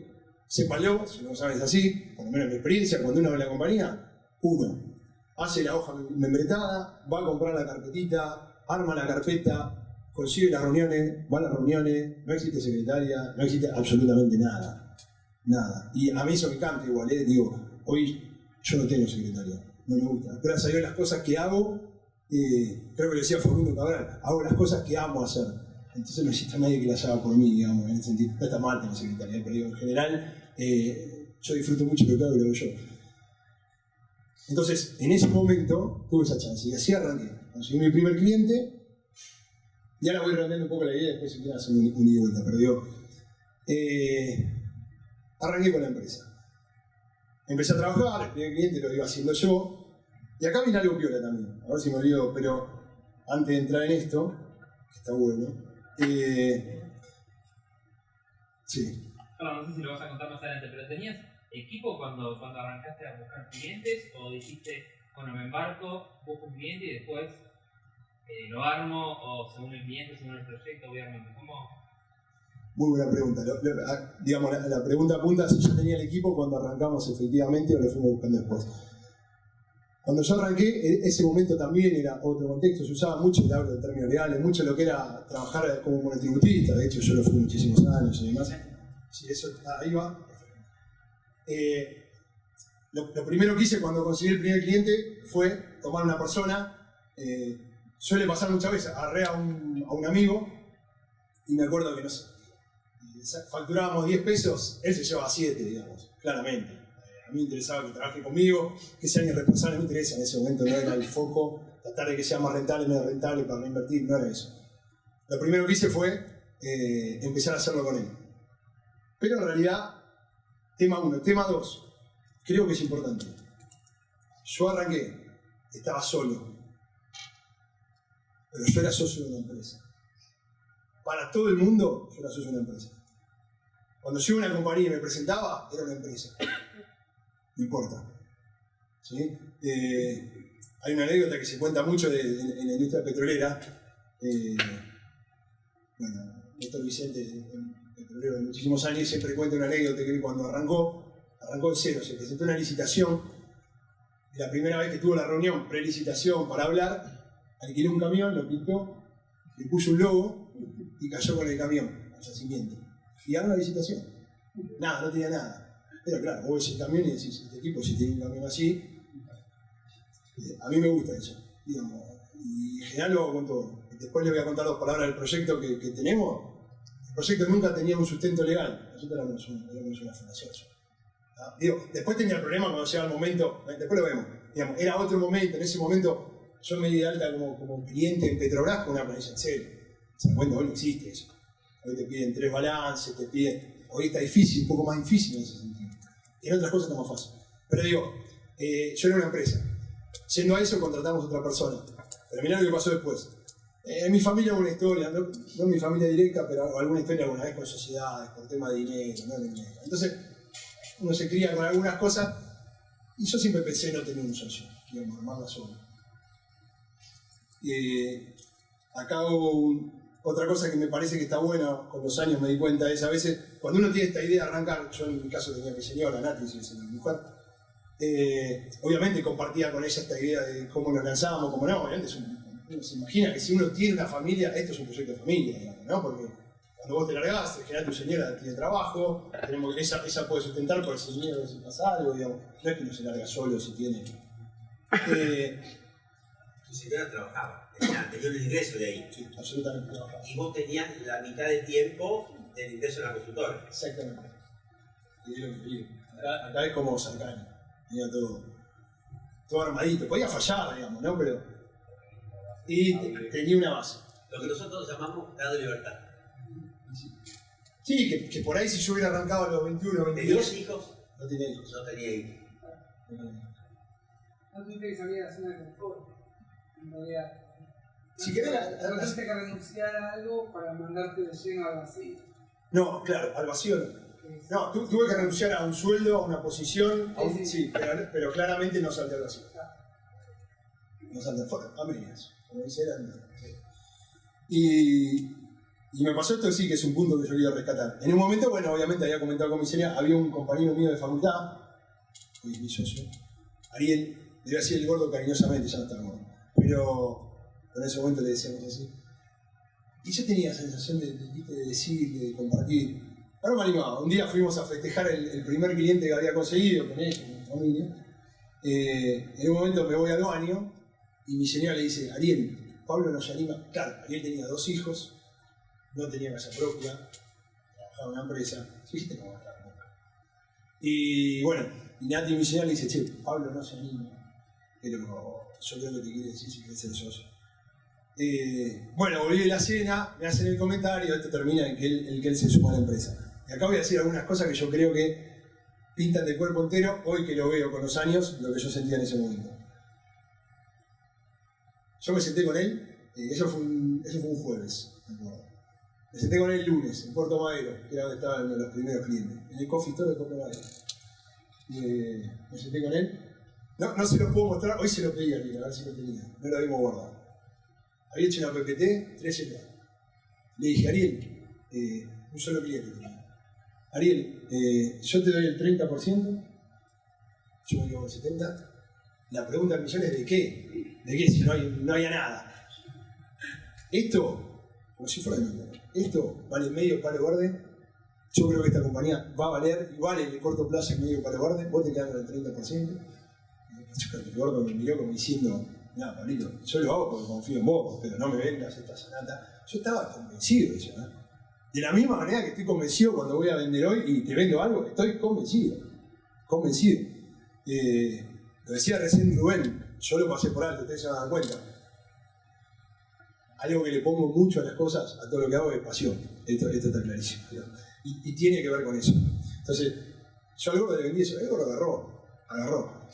Sépalo, si no sabes así, por lo menos en mi experiencia, cuando uno ve la compañía, uno hace la hoja membretada, va a comprar la carpetita, arma la carpeta, consigue las reuniones, va a las reuniones, no existe secretaria, no existe absolutamente nada. Nada. Y a mí eso me encanta igual, digo, hoy yo no tengo secretaria, no me gusta. Gracias a Dios las cosas que hago, creo que lo decía Facundo Cabral, hago las cosas que amo hacer. Entonces no existe nadie que las haga por mí, digamos, en el sentido. No está mal tener secretaria, pero digo, en general, yo disfruto mucho lo que hago y lo hago yo. Entonces, en ese momento tuve esa chance y así arranqué. Conseguí mi primer cliente y ahora voy redondeando un poco la idea, después si quieren hacer un ida y vuelta, pero digo, arranqué con la empresa. Empecé a trabajar, el primer cliente lo iba haciendo yo y acá viene algo piola también, a ver si me olvido, pero antes de entrar en esto, que está bueno, sí. Claro, no sé si lo vas a contar más adelante, pero ¿tenías equipo cuando arrancaste a buscar clientes o dijiste, bueno, me embarco, busco un cliente y después lo armo o según el cliente, según el proyecto voy armando? ¿Cómo? Muy buena pregunta. Digamos, la pregunta apunta si yo tenía el equipo cuando arrancamos efectivamente o lo fuimos buscando después. Cuando yo arranqué, ese momento también era otro contexto, se usaba mucho, te hablo de términos legales, mucho lo que era trabajar como monotributista, de hecho yo lo fui muchísimos años y demás. Sí, eso, ahí va. Lo primero que hice cuando conseguí el primer cliente fue tomar una persona, suele pasar muchas veces, agarré a un amigo y me acuerdo que no sé, facturábamos 10 pesos, él se llevaba 7, digamos, claramente. A mí me interesaba que trabaje conmigo, que sea alguien responsable, me interesa, en ese momento no era el foco, está tratar de que sea más rentable, menos rentable para no invertir, no era eso. Lo primero que hice fue empezar a hacerlo con él. Pero en realidad, tema 1. Tema 2, creo que es importante. Yo arranqué, estaba solo, pero yo era socio de una empresa. Para todo el mundo, yo era socio de una empresa. Cuando yo iba a una compañía y me presentaba, era una empresa. No importa. ¿Sí? Hay una anécdota que se cuenta mucho en la industria petrolera. Bueno, Néstor Vicente, petrolero de muchísimos años, siempre cuenta una anécdota que cuando arrancó de cero, se presentó una licitación. Y la primera vez que tuvo la reunión pre-licitación para hablar, alquiló un camión, lo pintó, le puso un logo y cayó con el camión al yacimiento. Y ganó la licitación. Nada, no tenía nada. Pero claro, vos ves el camión y decís, este tipo si tiene un camión así, a mí me gusta eso, digamos. Y en general lo hago con todo. Después les voy a contar 2 palabras del proyecto que tenemos. El proyecto nunca tenía un sustento legal. Nosotros éramos una fundación. Digo, después tenía el problema cuando llega el momento, después lo vemos. Digamos, era otro momento, en ese momento yo me di de alta como cliente en Petrobras con una planilla Excel. Se dan cuenta, hoy no existe eso. Hoy te piden 3 balances, te piden. Hoy está difícil, un poco más difícil en ese sentido. En otras cosas está más fácil. Pero digo, yo era una empresa. Yendo a eso contratamos a otra persona. Pero mirá lo que pasó después. En mi familia hubo una historia, no en mi familia directa, pero alguna historia alguna vez con sociedades, por tema de dinero, no de dinero. Entonces, uno se cría con algunas cosas y yo siempre pensé no tener un socio, digamos, armarla solo. Acá hubo otra cosa que me parece que está buena, con los años me di cuenta, es a veces, cuando uno tiene esta idea de arrancar, yo en mi caso tenía mi señora, Nati, si es mi mujer, obviamente compartía con ella esta idea de cómo nos lanzábamos, cómo no, obviamente uno se imagina que si uno tiene una familia, esto es un proyecto de familia, digamos, ¿no? Porque cuando vos te largás, en general tu señora tiene trabajo, tenemos que ella puede sustentar por ese dinero si pasa algo, digamos, no es que uno se larga solo si tiene. Tu señora trabajaba, tenía un ingreso de ahí. Sí, absolutamente trabajaba. Y vos tenías la mitad de tiempo del ingreso en la consultora. Exactamente. Y es lo que digo. Acá es como cercano, tenía todo armadito, podía fallar, digamos, ¿no? Pero. Y tenía una base. Lo que nosotros llamamos grado de libertad. Sí, que por ahí si yo hubiera arrancado a los 21, 22... ¿Tenías hijos? No tenía hijos. No tenía hijos. No tuviste que salir a la zona de confort. En realidad. Si querés, no tuviste que renunciar a algo para mandarte de lleno al vacío. No, claro, al vacío no. No, tuve que renunciar a un sueldo, a una posición, sí, pero claramente no salté al vacío. No salté a medias, como dice y me pasó esto, sí, que es un punto que yo quiero rescatar. En un momento, bueno, obviamente había comentado con mi señora, había un compañero mío de facultad, mi socio, Ariel, le iba a decir el gordo cariñosamente, ya no está gordo, pero en ese momento le decíamos así. Y yo tenía la sensación de decir, de compartir. Ahora me animaba. Un día fuimos a festejar el primer cliente que había conseguido con él, con mi familia. En un momento me voy al baño y mi señora le dice, Ariel, Pablo no se anima. Claro, Ariel tenía 2 hijos, no tenía casa propia, trabajaba en una empresa. Sí, dijiste cómo estaba. Y bueno, y Nati, mi señora, le dice, che, Pablo no se anima, pero yo creo que te quiere decir si querés ser socio. Bueno, volví de la cena, me hacen el comentario, esto termina en que él se suma a la empresa. Y acá voy a decir algunas cosas que yo creo que pintan de cuerpo entero, hoy que lo veo con los años, lo que yo sentía en ese momento. Yo me senté con él, eso fue un jueves, me acuerdo. Me senté con él el lunes, en Puerto Madero, que era donde estaban los primeros clientes, en el Coffee Store de Puerto Madero. Me senté con él. No se lo puedo mostrar, hoy se lo pedí a Ariel, a ver si lo tenía, no lo habíamos guardado. Había hecho una PPT, 3 hectáreas. Le dije, Ariel, un solo cliente tenía. Ariel, yo te doy el 30%, yo me quedo con el 70%. La pregunta del millón es ¿de qué? ¿De qué? Si no había nada. Esto, como si fuera de mí, esto vale medio palo verde. Yo creo que esta compañía va a valer, y vale en el corto plazo medio palo verde. Vos te quedás con el 30%. El gordo me miró como diciendo, nada, Pablito, yo lo hago porque confío en vos, pero no me vendas esta sanata. Yo estaba convencido de eso, ¿no? De la misma manera que estoy convencido cuando voy a vender hoy y te vendo algo, estoy convencido. Convencido. Lo decía recién Rubén, yo lo pasé por alto, ustedes se van a dar cuenta. algo que le pongo mucho a las cosas, a todo lo que hago, es pasión. Esto está clarísimo. Y tiene que ver con eso. Entonces, yo al gordo le vendí eso, el gordo agarró.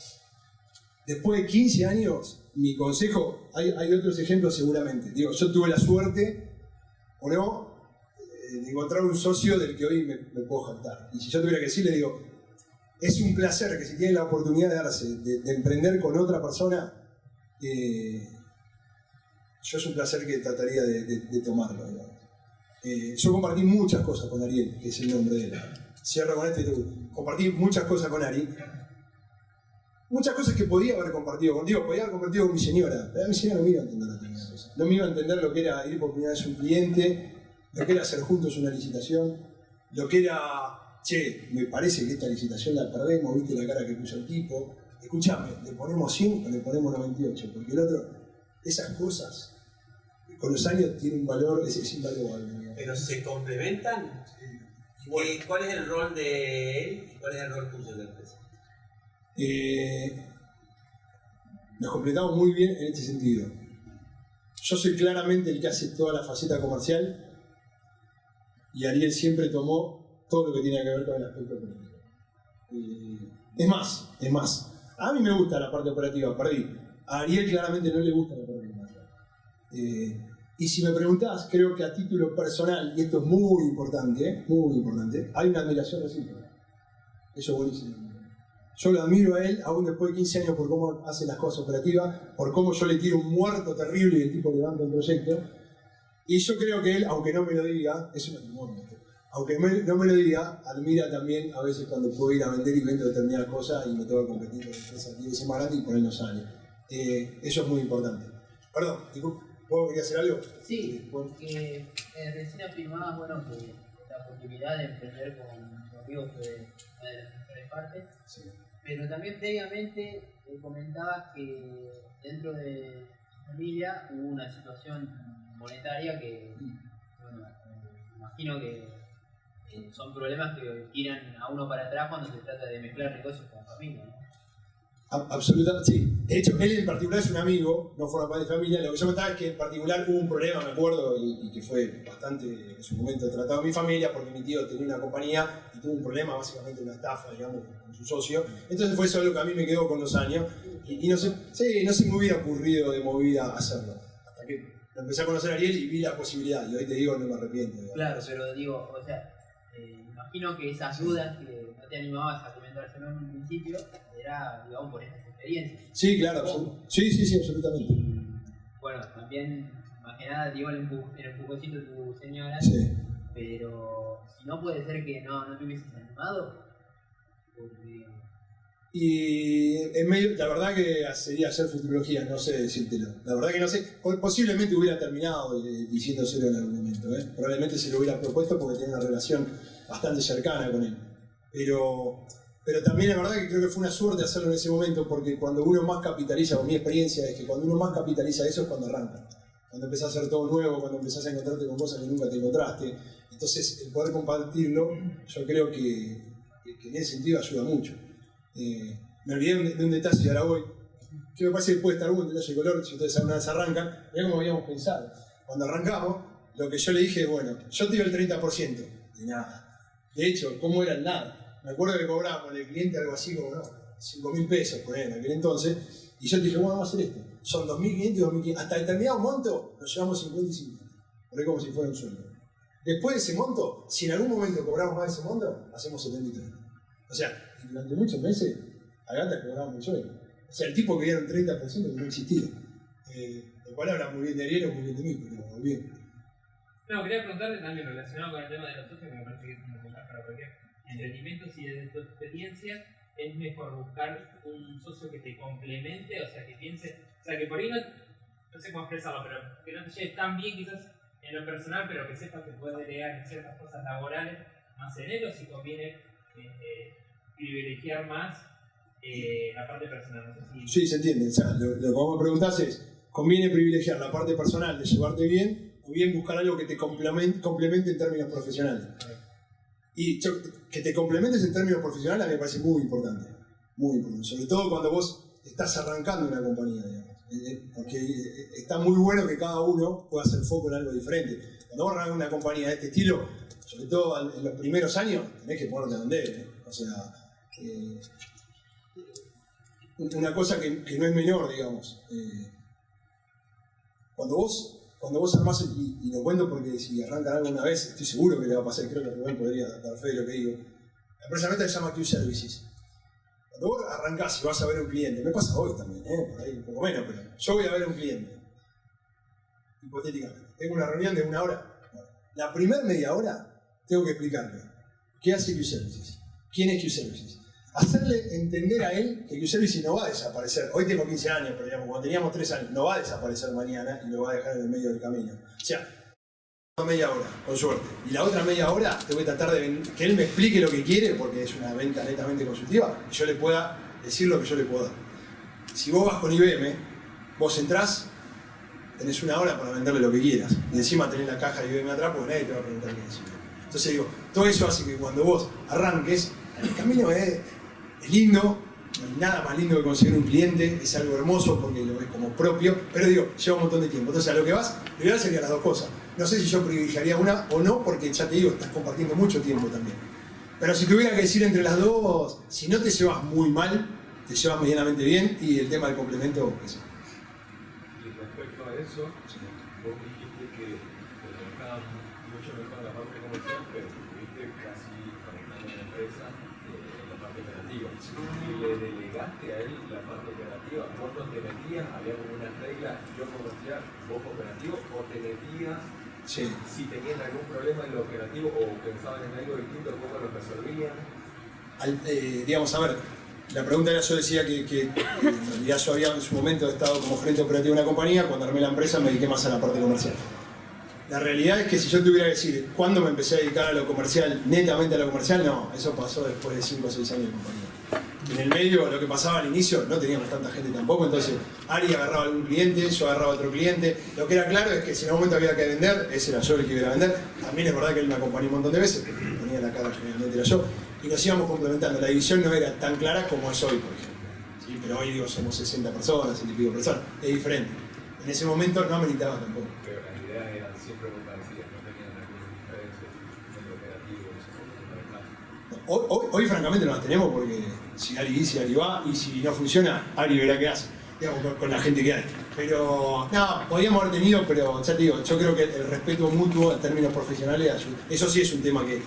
Después de 15 años, mi consejo, hay otros ejemplos seguramente. Digo, yo tuve la suerte, o no, de encontrar un socio del que hoy me puedo jactar. Y si yo tuviera que decir, le digo, es un placer que si tiene la oportunidad de darse, de emprender con otra persona, yo es un placer que trataría de tomarlo. Yo compartí muchas cosas con Ariel, que es el nombre de él. Cierro con esto y compartí muchas cosas con Ari. Muchas cosas que podía haber compartido contigo, podía haber compartido con mi señora, pero mi señora no me iba a entender la primera cosa. No me iba a entender lo que era ir por primera vez a un cliente, lo que era hacer juntos una licitación, lo que era, che, me parece que esta licitación la perdemos, viste la cara que puso el tipo, escuchame, le ponemos 100 o le ponemos 98, porque el otro, esas cosas, con los años tienen un valor, es invaluable. Pero se complementan. Bueno. ¿Cuál es el rol de él y cuál es el rol tuyo en la empresa? Nos completamos muy bien en este sentido. Yo soy claramente el que hace toda la faceta comercial y Ariel siempre tomó todo lo que tiene que ver con el aspecto político. Es más, a mí me gusta la parte operativa, a Ariel claramente no le gusta la parte comercial. Y si me preguntás, creo que a título personal, y esto es muy importante, hay una admiración recíproca. Eso es buenísimo. Yo lo admiro a él, aún después de 15 años, por cómo hace las cosas operativas, por cómo yo le tiro un muerto terrible y el tipo levanta un proyecto. Y yo creo que él, aunque no me lo diga, es un matrimonio. Aunque no me lo diga, admira también a veces cuando puedo ir a vender y vendo determinadas cosas y me tengo que competir con empresas que dicen más grande y por ahí no sale. Eso es muy importante. Perdón, ¿vos querías hacer algo? Sí, porque recién afirmabas, bueno, que la posibilidad de emprender con tu amigo fue una de las mejores partes. Sí. Pero también previamente comentabas que dentro de tu familia hubo una situación monetaria que, bueno, imagino que son problemas que tiran a uno para atrás cuando se trata de mezclar negocios con familia, ¿no? Absolutamente, sí. De hecho, él en particular es un amigo, no forma parte de familia. Lo que yo contaba es que en particular hubo un problema, me acuerdo, y que fue bastante en su momento tratado en mi familia, porque mi tío tenía una compañía y tuvo un problema, básicamente una estafa, digamos, con su socio. Entonces fue eso algo que a mí me quedó con los años. Y no se me hubiera ocurrido de movida hacerlo. Hasta que lo empecé a conocer a Ariel y vi la posibilidad. Y hoy te digo, no me arrepiento. Digamos. Claro, pero digo, o sea, imagino que esas dudas que no te animabas a comentárselo en un principio era, digamos, por estas experiencias. Sí, claro, sí, absolutamente. Bueno, también, más que nada, digo el empujoncito de tu señora, Sí. pero si no puede ser que no te hubieses animado, porque... Y en medio, la verdad que sería hacer futurología, no sé decírtelo. La verdad que no sé. Posiblemente hubiera terminado diciéndoselo en algún momento. Probablemente se lo hubiera propuesto porque tenía una relación bastante cercana con él. Pero también la verdad que creo que fue una suerte hacerlo en ese momento, porque cuando uno más capitaliza, o mi experiencia es que cuando uno más capitaliza eso es cuando arranca. Cuando empezás a hacer todo nuevo, cuando empezás a encontrarte con cosas que nunca te encontraste. Entonces el poder compartirlo, yo creo que en ese sentido ayuda mucho. Me olvidé de un detalle y ahora voy. Que me parece que puede estar un detalle de color, si ustedes alguna vez arrancan, mirá como habíamos pensado. Cuando arrancamos, lo que yo le dije, bueno, yo te doy el 30%, de nada. De hecho, ¿cómo era el nada? Me acuerdo que cobrábamos al cliente algo así como, no, 5.000 pesos por en aquel entonces, y yo te dije, bueno, vamos a hacer esto. Son 2.500 y 2.500. Hasta determinado monto nos llevamos 50 y 50. Por ahí como si fuera un sueldo. Después de ese monto, si en algún momento cobramos más de ese monto, hacemos 73. O sea, durante muchos meses, a Gata cobraba un sueldo. O sea, el tipo que diera un 30% no existía. Lo cual habla muy bien de Ariel o muy bien de mí, pero muy bien. No, quería preguntarte también relacionado con el tema de los socios, que me parece que es una pregunta para cualquier emprendimiento, si desde tu experiencia es mejor buscar un socio que te complemente, o sea, que piense, o sea, que por ahí no sé cómo expresarlo, pero que no te lleves tan bien quizás en lo personal, pero que sepas que puedes delegar en ciertas cosas laborales más en él, o si conviene privilegiar más la parte personal. No sé si... Sí, se entiende. O sea, lo que vos me preguntás es, ¿conviene privilegiar la parte personal de llevarte bien o bien buscar algo que te complemente en términos profesionales? Y que te complementes en términos profesionales a mí me parece muy importante. Muy importante. Sobre todo cuando vos estás arrancando una compañía, digamos. Porque está muy bueno que cada uno pueda hacer foco en algo diferente. Cuando vos arrancás una compañía de este estilo, sobre todo en los primeros años, tenés que ponerte a vender. O sea, una cosa que no es menor, digamos. Cuando vos armás, y lo cuento porque si arrancan algo una vez, estoy seguro que le va a pasar, creo que Rubén podría dar fe de lo que digo. La empresa nuestra se llama Q-Services. Cuando vos arrancás y vas a ver a un cliente, me pasa hoy también, por ahí un poco menos, pero yo voy a ver a un cliente, hipotéticamente, tengo una reunión de 1 hora. Bueno, la primera media hora tengo que explicarle qué hace Q-Services, quién es Q-Services. Hacerle entender a él que Q-Services no va a desaparecer. Hoy tengo 15 años, pero digamos, cuando teníamos 3 años, no va a desaparecer mañana y lo va a dejar en el medio del camino. O sea, media hora, con suerte. Y la otra media hora tengo que tratar de que él me explique lo que quiere, porque es una venta netamente consultiva, y yo le pueda decir lo que yo le puedo dar. Si vos vas con IBM, vos entrás, tenés 1 hora para venderle lo que quieras. Y encima tenés la caja de IBM atrás, porque nadie te va a preguntar qué es. Entonces digo, todo eso hace que cuando vos arranques, el camino es lindo, no hay nada más lindo que conseguir un cliente, es algo hermoso porque lo ves como propio, pero digo, lleva un montón de tiempo. Entonces a lo que vas, lo ideal serían las dos cosas. No sé si yo privilegiaría una o no, porque ya te digo, estás compartiendo mucho tiempo también. Pero si tuviera que decir entre las dos, si no te llevas muy mal, te llevas medianamente bien, y el tema del complemento, eso. Y respecto a eso, vos dijiste que trabajabas mucho mejor en la parte comercial, pero estuviste casi manejando una empresa en la parte operativa. Y le delegaste a él la parte operativa, vos no te metías, había como una regla, yo comercial, vos operativo, o te metías. Sí. Si tenían algún problema en lo operativo o pensaban en algo distinto, ¿cómo lo resolvían? Digamos, a ver, la pregunta era, yo decía que en realidad yo había en su momento estado como gerente operativo de una compañía, cuando armé la empresa me dediqué más a la parte comercial. La realidad es que si yo tuviera que decir cuándo me empecé a dedicar a lo comercial, netamente a lo comercial, no, eso pasó después de 5 o 6 años de compañía. En el medio, lo que pasaba al inicio, no teníamos tanta gente tampoco, entonces Ari agarraba algún cliente, yo agarraba otro cliente. Lo que era claro es que si en algún momento había que vender, ese era yo el que iba a vender. También es verdad que él me acompañó un montón de veces, pero ponía la cara generalmente era yo. Y nos íbamos complementando. La división no era tan clara como es hoy, por ejemplo. ¿Sí? Pero hoy digo, somos 60 personas, 60 y pico personas. Es diferente. En ese momento no ameritaba tampoco. Pero las ideas eran siempre muy parecidas, no tenían alguna diferencia en lo operativo, Hoy francamente no las tenemos porque si Ari dice, Ari va, y si no funciona, Ari verá qué hace, digamos, con la gente que hay. Pero, no, podríamos haber tenido, pero ya te digo, yo creo que el respeto mutuo en términos profesionales ayuda. Eso sí es un tema que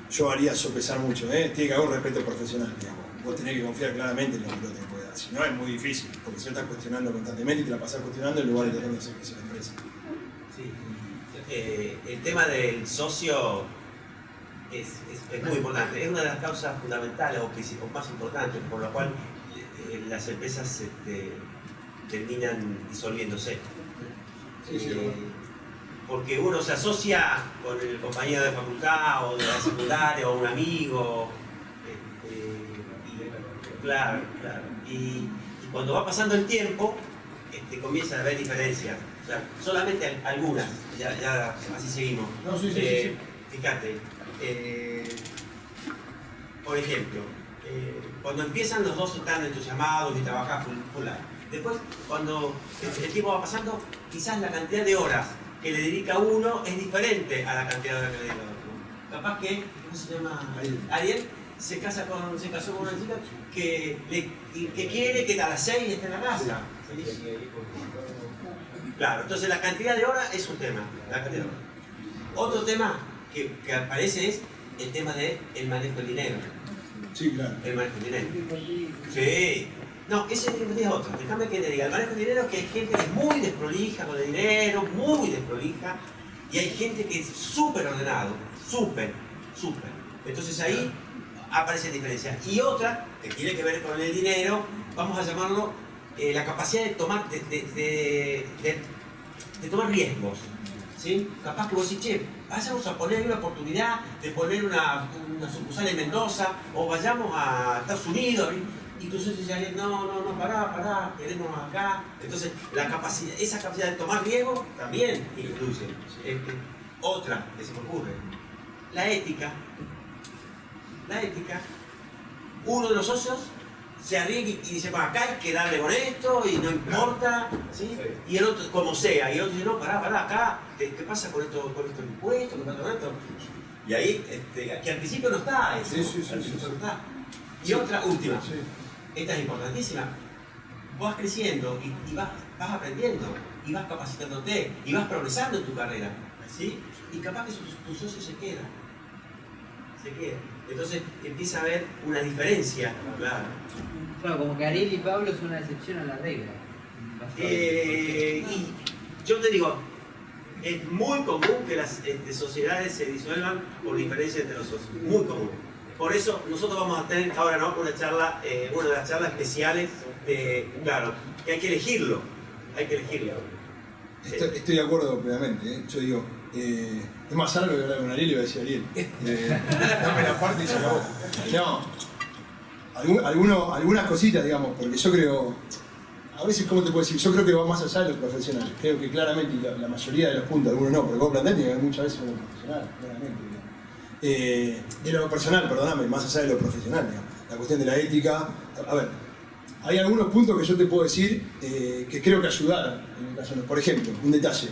yo haría sopesar mucho, Tiene que haber un respeto profesional, digamos. Vos tenés que confiar claramente en lo que el otro te puede dar. Si no, es muy difícil, porque si no estás cuestionando constantemente y te la pasás cuestionando en lugar de tener que hacer crecer la empresa. Sí. El tema del socio es muy importante. Es una de las causas fundamentales o más importantes por la cual las empresas terminan disolviéndose. Porque uno se asocia con el compañero de facultad o de la secundaria o un amigo. Claro. Y cuando va pasando el tiempo, comienza a haber diferencias. O sea, solamente algunas, ya así seguimos. No, sí. Fíjate, por ejemplo, cuando empiezan los dos están entusiasmados y trabajan full. Después, cuando el tiempo va pasando, quizás la cantidad de horas que le dedica uno es diferente a la cantidad de horas que le dedica otro. Capaz que, ¿cómo se llama? Ariel se casó con una chica que quiere que a las 6 esté en la casa. Claro, entonces la cantidad de horas es un tema. Otro tema que aparece es el tema del manejo del dinero. Sí, claro. El manejo del dinero. Sí. No, ese es otro. Déjame que te diga. El manejo del dinero es que hay gente que es muy desprolija con el dinero, muy desprolija, y hay gente que es súper ordenado, súper. Entonces ahí aparece diferencia. Y otra, que tiene que ver con el dinero, vamos a llamarlo la capacidad de tomar, de tomar riesgos. ¿Sí? Capaz que vos decís, che, vayamos a poner una oportunidad de poner una sucursal en Mendoza, o vayamos a Estados Unidos. Y tú dices, no, pará, queremos acá. Entonces, esa capacidad de tomar riesgo también incluye. Otra que se me ocurre, la ética. Uno de los socios se arriesga y dice, "Bueno, acá hay que darle con esto y no importa", ¿sí? Y el otro, como sea, y el otro dice, "No, pará, acá, ¿qué pasa con estos impuestos? ¿Qué pasa con esto?". Y ahí, que al principio no está eso, al principio no está. Y otra última, esta es importantísima, vas creciendo y vas aprendiendo, y vas capacitándote, y vas progresando en tu carrera, ¿sí? Y capaz que tu socio se queda. Entonces empieza a haber una diferencia, claro. Claro, como que Ariel y Pablo son una excepción a la regla. Y yo te digo, es muy común que las sociedades se disuelvan por diferencia entre los socios, muy común. Por eso nosotros vamos a tener ahora una charla, una de las charlas especiales, claro, que hay que elegirlo. Estoy de acuerdo plenamente, ¿eh? Yo digo, es más largo que hablar con Ariel y voy a decir Ariel. Dame la parte y se acabó. No, algunas cositas, digamos, porque yo creo, a veces, ¿cómo te puedo decir? Yo creo que va más allá de los profesionales. Creo que claramente la mayoría de los puntos, algunos no, porque vos planteás tiene que ver muchas veces con los profesionales, claramente. De lo personal, perdóname, más allá de lo profesional, digamos. La cuestión de la ética. A ver, hay algunos puntos que yo te puedo decir que creo que ayudaron en el caso. Por ejemplo, un detalle,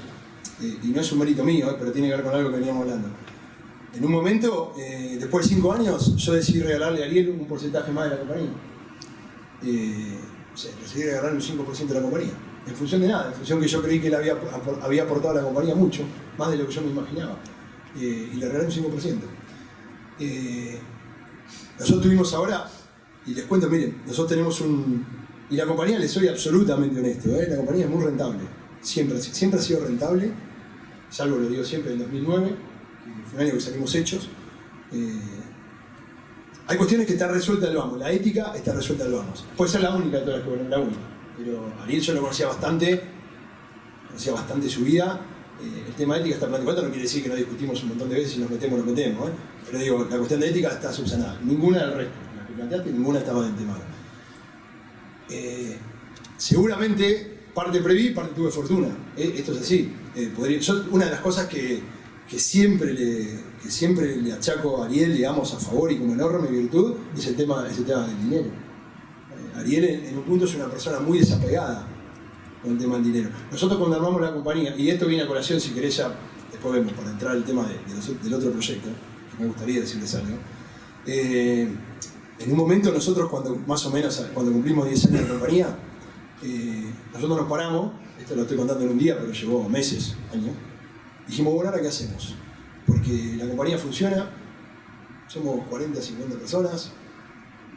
y no es un mérito mío, pero tiene que ver con algo que veníamos hablando. En un momento, después de 5 años, yo decidí regalarle a Ariel un porcentaje más de la compañía. Decidí regalarle un 5% de la compañía. En función de nada, en función que yo creí que él había aportado a la compañía mucho, más de lo que yo me imaginaba. Y le regalé un 5%. Nosotros tuvimos ahora, y les cuento, miren, nosotros tenemos y la compañía, les soy absolutamente honesto, la compañía es muy rentable. Siempre ha sido rentable, salvo, lo digo siempre, en 2009, que fue un año que salimos hechos. Hay cuestiones que están resueltas al vamos, la ética está resuelta al vamos. Puede ser la única de todas las que la única, pero Ariel yo lo conocía bastante su vida. El tema de ética está planteado, no quiere decir que no discutimos un montón de veces y nos metemos, pero digo, la cuestión de ética está subsanada. Ninguna del resto, las que planteaste, ninguna estaba del tema. Seguramente parte preví, parte tuve fortuna. Esto es así. Una de las cosas que siempre le achaco a Ariel, digamos, a favor y como enorme virtud, es el tema del dinero. Ariel en un punto es una persona muy desapegada con el tema del dinero. Nosotros cuando armamos la compañía, y esto viene a colación, si querés ya, después vemos, para entrar al tema del otro proyecto, que me gustaría decirles algo. En un momento nosotros, cuando cumplimos 10 años de compañía, nosotros nos paramos, esto lo estoy contando en un día, pero llevó meses, años, dijimos, bueno, ¿ahora qué hacemos? Porque la compañía funciona, somos 40, 50 personas,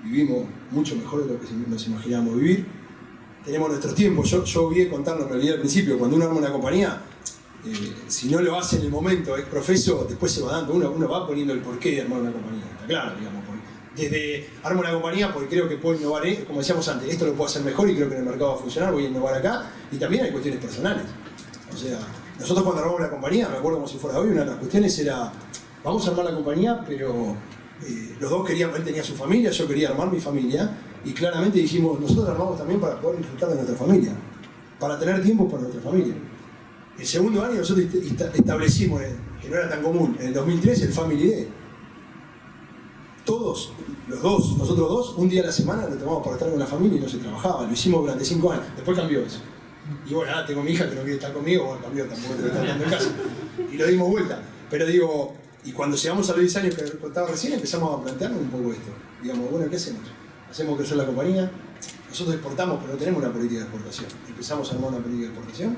vivimos mucho mejor de lo que nos imaginábamos vivir. Tenemos nuestros tiempos, yo olvidé contarlo, me olvidé al principio, cuando uno arma una compañía, si no lo hace en el momento, es profeso, después se va dando, uno va poniendo el porqué de armar una compañía, está claro, digamos. Desde armo una compañía porque creo que puedo innovar, como decíamos antes, esto lo puedo hacer mejor y creo que en el mercado va a funcionar, voy a innovar acá, y también hay cuestiones personales. O sea, nosotros cuando armamos la compañía, me acuerdo como si fuera hoy, una de las cuestiones era, vamos a armar la compañía, pero los dos queríamos, él tenía su familia, yo quería armar mi familia, y claramente dijimos, nosotros armamos también para poder disfrutar de nuestra familia, para tener tiempo para nuestra familia. El segundo año nosotros establecimos, que no era tan común, en el 2003 el Family Day. Todos, nosotros dos, un día a la semana lo tomamos para estar con la familia y no se trabajaba, lo hicimos durante 5 años, después cambió eso. Y bueno, ahora tengo mi hija que no quiere estar conmigo, bueno, cambió, tampoco te lo está dando en casa. Y lo dimos vuelta. Pero digo, y cuando llegamos a los 10 años que contaba recién, empezamos a plantearnos un poco esto. Digamos, bueno, ¿qué hacemos? ¿Hacemos crecer la compañía? Nosotros exportamos, pero no tenemos una política de exportación. ¿Empezamos a armar una política de exportación?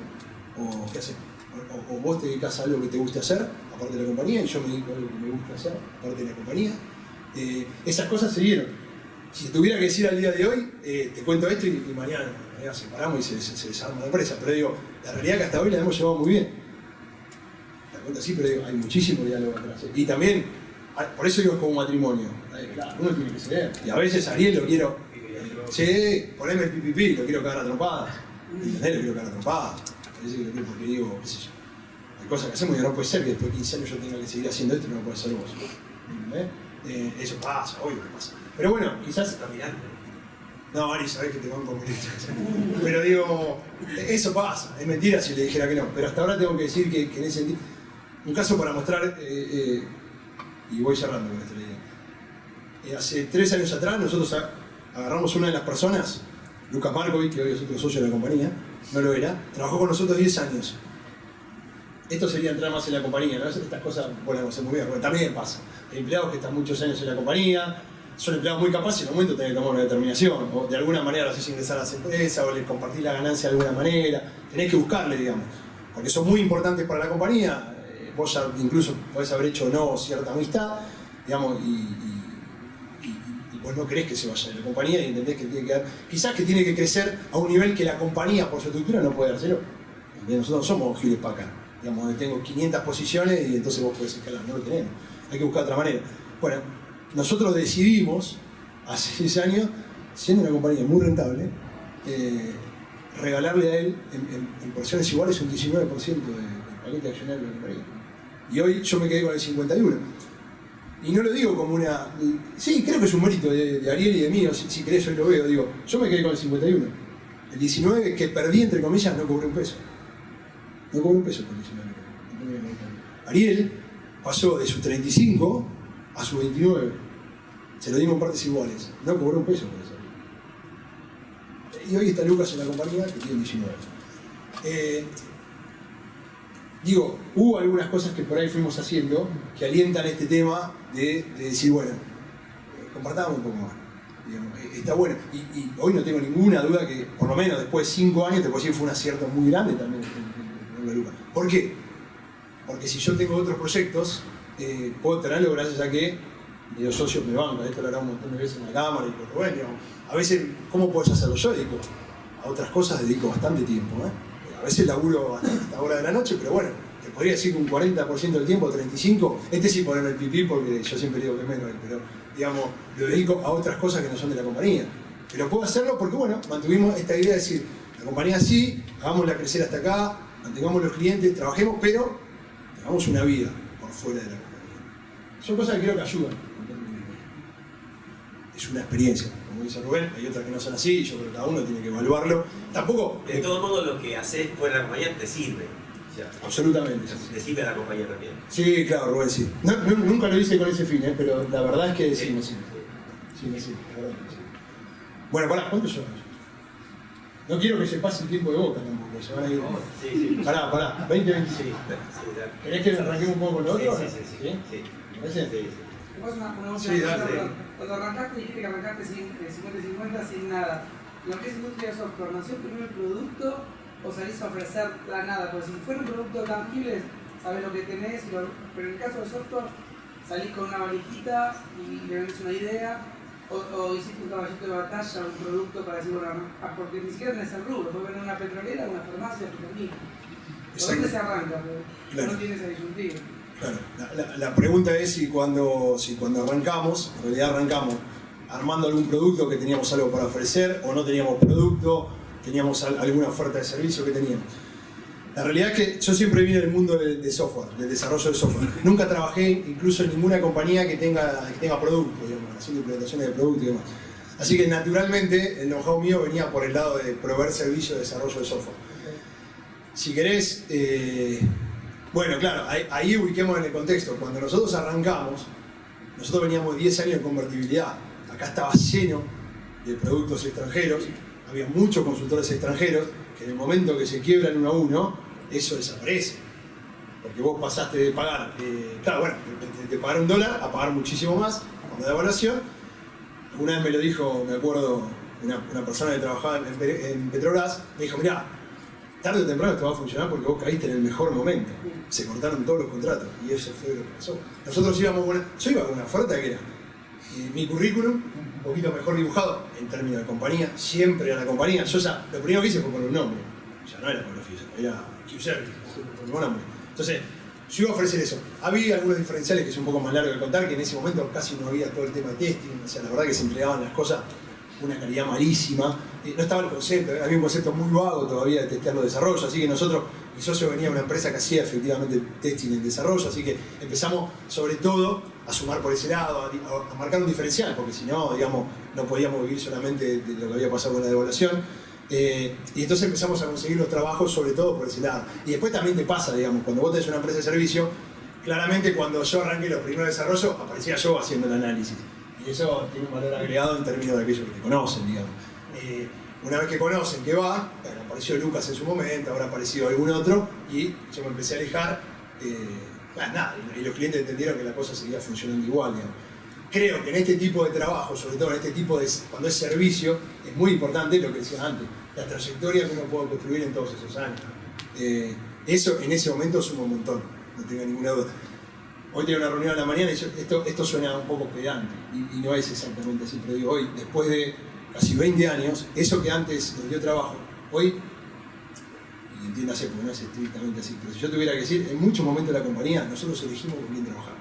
¿O qué hacemos? O vos te dedicas a algo que te guste hacer, aparte de la compañía, y yo me dedico a algo que me gusta hacer, aparte de la compañía. Esas cosas se dieron. Si tuviera que decir al día de hoy, te cuento esto y mañana separamos y se desarma la empresa. Pero digo, la realidad es que hasta hoy la hemos llevado muy bien. La cuento así, pero digo, hay muchísimo diálogo atrás. Y también, por eso digo como matrimonio. Claro, uno tiene que ceder. Y a veces a Ariel lo quiero, poneme el pipipi, lo quiero cagar a trompadas. ¿Entendés? Lo quiero cagar a trompadas. A veces lo quiero porque digo, qué sé yo. Hay cosas que hacemos y no puede ser que después de 15 años yo tenga que seguir haciendo esto y no lo puedes hacer vos. ¿Entendés? Eso pasa, obvio que pasa. Pero bueno, quizás está mirando. No, Ari, sabés que te van con pero digo, eso pasa. Es mentira si le dijera que no. Pero hasta ahora tengo que decir que en ese sentido. Un caso para mostrar, y voy cerrando con esta idea. Hace 3 años atrás nosotros agarramos una de las personas, Lucas Markovic, que hoy es otro socio de la compañía, no lo era, trabajó con nosotros 10 años. Esto sería entrar más en la compañía, ¿no? Estas cosas, bueno, se muy bien, porque también pasa. Hay empleados que están muchos años en la compañía, son empleados muy capaces y en un momento tienen que tomar una determinación, o de alguna manera los haces ingresar a las empresas, o les compartís la ganancia de alguna manera, tenés que buscarle, digamos, porque son muy importantes para la compañía, vos ya incluso podés haber hecho o no cierta amistad, digamos, y vos no querés que se vaya de la compañía y entendés que tiene que dar, quizás que tiene que crecer a un nivel que la compañía por su estructura no puede dárselo. Nosotros no somos Hewlett Packard, digamos, tengo 500 posiciones y entonces vos podés escalar, no lo tenemos, hay que buscar otra manera. Bueno, nosotros decidimos, hace 10 años, siendo una compañía muy rentable, regalarle a él en porciones iguales un 19% del paquete accionario de la compañía. Y hoy yo me quedé con el 51%. Y no lo digo como una... Sí, creo que es un mérito de Ariel y de mí, si querés hoy lo veo, digo, yo me quedé con el 51%. El 19% que perdí, entre comillas, no cobré un peso. No cobré un peso por el 19%. Ariel pasó de su 35 a su 29. Se lo dimos en partes iguales. No cobró un peso por eso. Y hoy está Lucas en la compañía que tiene 19. Digo, hubo algunas cosas que por ahí fuimos haciendo que alientan este tema de decir, bueno, compartamos un poco más. Digamos, está bueno. Y hoy no tengo ninguna duda que, por lo menos después de 5 años, te puedo decir que fue un acierto muy grande también en Lucas. ¿Por qué? Porque si yo tengo otros proyectos, puedo tenerlo gracias a que los socios me bancan. Esto lo hablamos un montón de veces en la cámara y todo. Bueno, digamos, a veces, ¿cómo puedes hacerlo? Yo dedico a otras cosas, dedico bastante tiempo. A veces laburo hasta esta hora de la noche, pero bueno, te podría decir que un 40% del tiempo, 35%, sí ponerme el pipí porque yo siempre digo que es menos, pero digamos, lo dedico a otras cosas que no son de la compañía. Pero puedo hacerlo porque, bueno, mantuvimos esta idea de decir, la compañía sí, hagámosla crecer hasta acá, mantengamos los clientes, trabajemos, pero tengamos una vida por fuera de la compañía. Son cosas que creo que ayudan. Es una experiencia, como dice Rubén, hay otras que no son así, yo creo que cada uno tiene que evaluarlo. Tampoco... De todo modo, lo que haces fuera de la compañía te sirve. O sea, absolutamente. te sirve a la compañía también. Sí, claro, Rubén, sí. Nunca lo hice con ese fin, pero la verdad es que sí me sirve. Sí me sirve, la verdad que sí. Bueno, pará, ¿cuántos son? No quiero que se pase el tiempo de Boca tampoco, se van a ir. Sí. Pará, 20, 25. Sí, ¿Querés que arranquemos un poco con lo otro? Sí. ¿Me parece? Sí. Una Sí, dale. Cuando arrancaste dijiste que arrancaste sin 50-50 sin nada. Lo que es industria de software, ¿nació primero el producto o salís a ofrecer la nada? Porque si fuera un producto tangible, sabés lo que tenés, pero en el caso de software, salís con una valijita y le vendes una idea, o hiciste un caballito de batalla, un producto para decir, bueno, porque ni siquiera tenés el rubro, puedes vender una petrolera, una farmacia, una petrolera. ¿Por dónde se arranca? Porque claro. No tienes esa disyuntiva. Claro, la pregunta es si cuando arrancamos, en realidad arrancamos armando algún producto, que teníamos algo para ofrecer, o no teníamos producto, teníamos alguna oferta de servicio que teníamos. La realidad es que yo siempre vine del mundo de software, del desarrollo de software. Nunca trabajé incluso en ninguna compañía que tenga producto, digamos, haciendo implementaciones de producto y demás. Así que naturalmente el know-how mío venía por el lado de proveer servicios de desarrollo de software. Si querés... bueno, claro, ahí ubiquemos en el contexto. Cuando nosotros arrancamos, nosotros veníamos 10 años de convertibilidad. Acá estaba lleno de productos extranjeros, había muchos consultores extranjeros, que en el momento que se quiebran uno a uno, eso desaparece. Porque vos pasaste de pagar, claro, bueno, de pagar $1 a pagar muchísimo más con la devaluación. Una vez me lo dijo, me acuerdo, una persona que trabajaba en Petrobras, me dijo, mirá, tarde o temprano esto va a funcionar porque vos caíste en el mejor momento. Se cortaron todos los contratos y eso fue lo que pasó. Nosotros íbamos yo iba con una oferta que era mi currículum, un poquito mejor dibujado en términos de compañía, siempre era la compañía. Yo ya, lo primero que hice fue poner un nombre. Ya no era Pablo Fisa, era Q-Service, fue un nombre. Entonces, yo iba a ofrecer eso. Había algunos diferenciales que es un poco más largo de contar, que en ese momento casi no había todo el tema de testing, o sea, la verdad que se entregaban las cosas una calidad malísima, no estaba el concepto, había un concepto muy vago todavía de testear los desarrollos, así que nosotros, mi socio venía de una empresa que hacía efectivamente testing en desarrollo, así que empezamos sobre todo a sumar por ese lado, a marcar un diferencial, porque si no, digamos, no podíamos vivir solamente de lo que había pasado con la devaluación, y entonces empezamos a conseguir los trabajos sobre todo por ese lado. Y después también te pasa, digamos, cuando vos tenés una empresa de servicio, claramente cuando yo arranqué los primeros desarrollos, aparecía yo haciendo el análisis. Y eso tiene un valor agregado en términos de aquellos que te conocen, digamos. Una vez que conocen que va, bueno, apareció Lucas en su momento, ahora apareció algún otro, y yo me empecé a alejar. Nada, y los clientes entendieron que la cosa seguía funcionando igual, digamos. Creo que en este tipo de trabajo, sobre todo en este tipo de, cuando es servicio, es muy importante lo que decía antes, la trayectoria que uno puede construir en todos esos años. Eso en ese momento suma un montón, no tenga ninguna duda. Hoy tengo una reunión a la mañana y esto suena un poco pedante, y no es exactamente así, pero digo, hoy, después de casi 20 años, eso que antes nos dio trabajo, hoy, y entiéndase porque no es estrictamente así, pero si yo tuviera que decir, en muchos momentos de la compañía, nosotros elegimos con quién trabajar.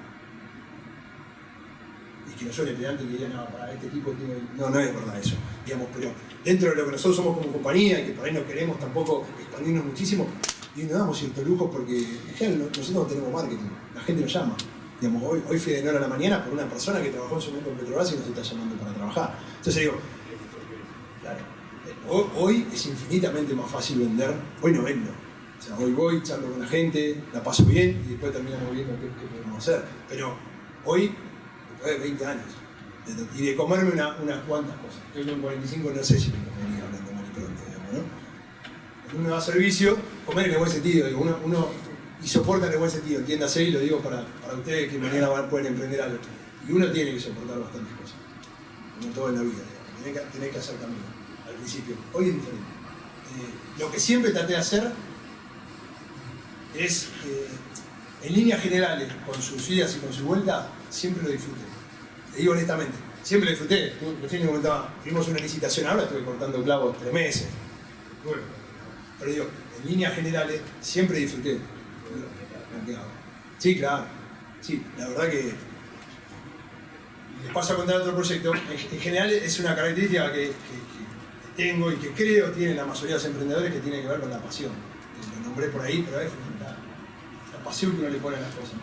Y que no suene pedante que diga, no, para este tipo tiene... No es verdad eso, digamos, pero dentro de lo que nosotros somos como compañía, y que por ahí no queremos tampoco expandirnos muchísimo, y nos damos ciertos lujos porque en general nosotros no tenemos marketing, la gente nos llama. Digamos, hoy fui de 9 a la mañana por una persona que trabajó en su momento en Petrobras y nos está llamando para trabajar. Entonces digo, claro, hoy es infinitamente más fácil vender, hoy no vendo. O sea, hoy voy, charlo con la gente, la paso bien y después terminamos viendo qué podemos hacer. Pero hoy, después de 20 años, y de comerme unas cuantas cosas. Yo con 45 no sé si me comería hablando mal y pronto, digamos, ¿no? Uno da servicio, comer en el buen sentido, digo, uno y soporta en el buen sentido, entiéndase, y lo digo para ustedes que mañana pueden emprender algo. Y uno tiene que soportar bastantes cosas, como todo en la vida, digamos. Tenés que hacer camino al principio. Hoy es diferente. Lo que siempre traté de hacer es, en líneas generales, con sus idas y con su vuelta, siempre lo disfruté. Te digo honestamente, siempre lo disfruté. Recién me comentaba, tuvimos una licitación, ahora estuve cortando clavos 3 meses. Bueno, pero digo, en líneas generales, siempre disfruté. Sí, claro. Sí, la verdad que les paso a contar otro proyecto. En general es una característica que tengo y que creo tienen la mayoría de los emprendedores, que tiene que ver con la pasión. Lo nombré por ahí, pero es fundamental. La pasión que uno le pone a las cosas.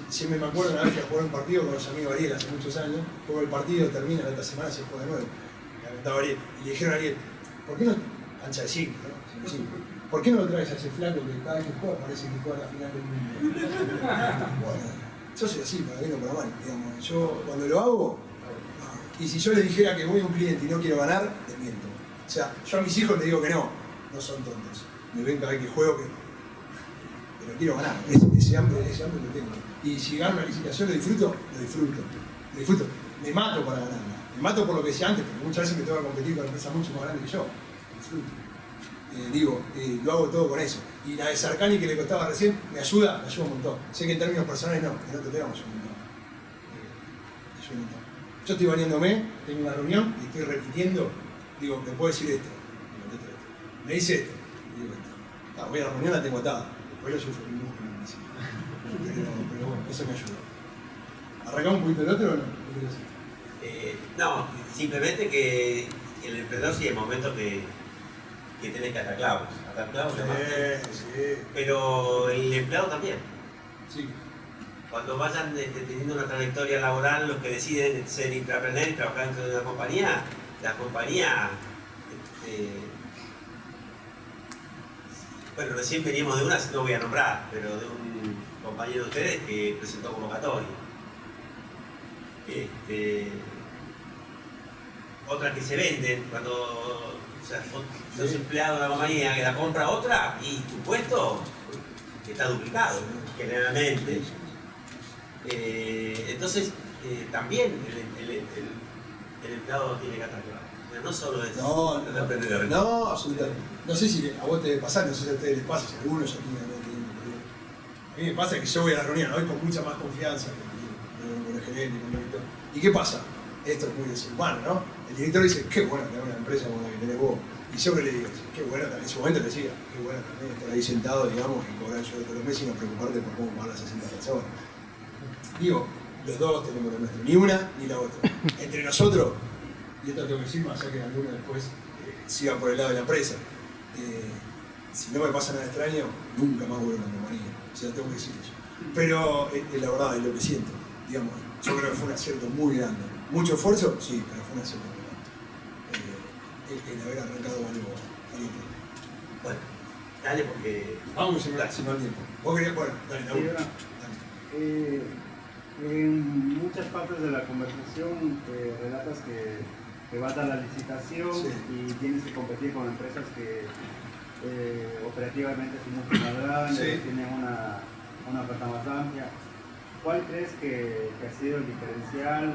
Siempre me acuerdo una vez que a jugar un partido con los amigos de Ariel hace muchos años, juego el partido, termina la otra semana, se juega de nuevo. Y le dijeron a Ariel, ¿por qué no? Cancha de 5, ¿no? 5. ¿Por qué no lo traes a ese flaco que cada vez que juega parece que juega la final del mundo? Bueno, yo soy así, para bien o para mal. Digamos, yo cuando lo hago, y si yo les dijera que voy a un cliente y no quiero ganar, les miento. O sea, yo a mis hijos les digo que no son tontos. Me ven cada vez que juego pero quiero ganar. Ese hambre lo tengo. Y si gano una licitación lo disfruto. Me mato para ganarla. Me mato por lo que decía antes, porque muchas veces me tengo que competir con empresas mucho más grandes que yo. Disfruto. Lo hago todo con eso. Y la de Sarcani que le costaba recién, me ayuda un montón. Sé que en términos personales no, que no te pegamos un montón. Yo estoy bañándome, tengo una reunión y estoy repitiendo, digo, me puedo decir esto, me dice esto, digo esto. Voy a la reunión, la tengo atada, después lo sufro mi músculo. Pero bueno, eso me ayuda. ¿Arrancamos un poquito el otro o no? No, simplemente que el emprendedor sí hay momentos que tenés que atar clavos. Sí. Pero el empleado también. Sí. Cuando vayan teniendo una trayectoria laboral, los que deciden ser intraprender y trabajar dentro de una compañía, la compañía, bueno, recién veníamos de una, no voy a nombrar, pero de un compañero de ustedes que presentó convocatoria. Otras que se venden cuando sos empleado de la compañía que la compra otra y tu puesto está duplicado, generalmente. Entonces, también el empleado tiene que atar claro. No solo es el emprendedor. No, absolutamente. No sé si a vos te debe pasar, no sé si a ustedes les pasa, si a algunos ya tienen problema. A mí me pasa que yo voy a la reunión hoy con mucha más confianza con el gerente, con el director. ¿Y qué pasa? Esto es muy deshumano, ¿no? El director dice, qué bueno tener una empresa como la que tenés vos. Y yo que le digo, qué bueno también, en su momento le decía, qué bueno también estar ahí sentado, digamos, y cobrar yo todos los meses y no preocuparte por cómo pagar las 60 personas. Digo, los dos tenemos lo nuestro, ni una ni la otra. Entre nosotros, y esto tengo que decir, más allá que alguno después siga por el lado de la empresa, si no me pasa nada extraño, nunca más vuelvo a una compañía. O sea, tengo que decir eso. Pero la verdad es lo que siento, digamos, yo creo que fue un acierto muy grande. ¿Mucho esfuerzo? Sí, pero fue un acierto muy grande. El haber arrancado algo. Bueno, dale porque... Vamos, se me va el tiempo. ¿Vos querías? Bueno, dale, Sí, En muchas partes de la conversación relatas que vas a la licitación Sí. y tienes que competir con empresas que operativamente son mucho más grandes, Sí. tienen una oferta más amplia. ¿Cuál crees que ha sido el diferencial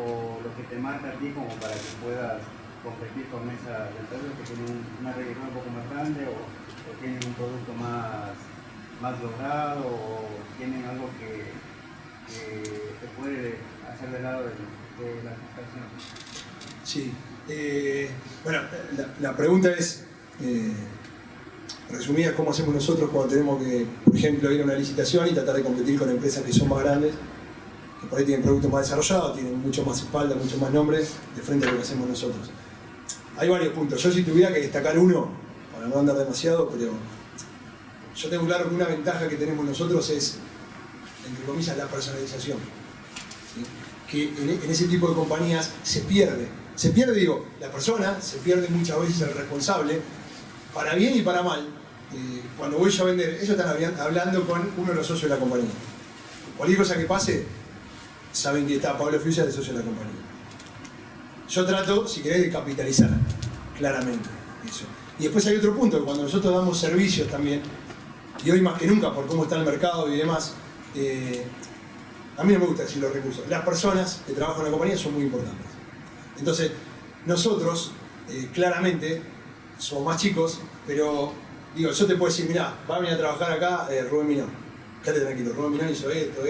o lo que te marca a ti como para que puedas competir con esas empresas que tienen una región un poco más grande o tienen un producto más logrado o tienen algo que te puede hacer de lado de la licitación? Sí. Bueno, la pregunta es, resumida, ¿cómo hacemos nosotros cuando tenemos que, por ejemplo, ir a una licitación y tratar de competir con empresas que son más grandes, que por ahí tienen productos más desarrollados, tienen mucho más espalda, mucho más nombre, de frente a lo que hacemos nosotros? Hay varios puntos. Yo si tuviera que destacar uno, para no andar demasiado, pero yo tengo claro que una ventaja que tenemos nosotros es, entre comillas, la personalización. ¿Sí? Que en ese tipo de compañías se pierde, digo, la persona, se pierde muchas veces el responsable, para bien y para mal. Cuando voy yo a vender, ellos están hablando con uno de los socios de la compañía. Cualquier cosa que pase, saben que está Pablo Fiusa, el socio de la compañía. Yo trato, si querés, de capitalizar, claramente, eso. Y después hay otro punto, que cuando nosotros damos servicios también, y hoy más que nunca, por cómo está el mercado y demás, a mí no me gusta decir los recursos. Las personas que trabajan en la compañía son muy importantes. Entonces, nosotros, claramente, somos más chicos, pero, digo, yo te puedo decir, mirá, va a venir a trabajar acá Rubén Minón. Quédate tranquilo, Rubén Minón hizo esto,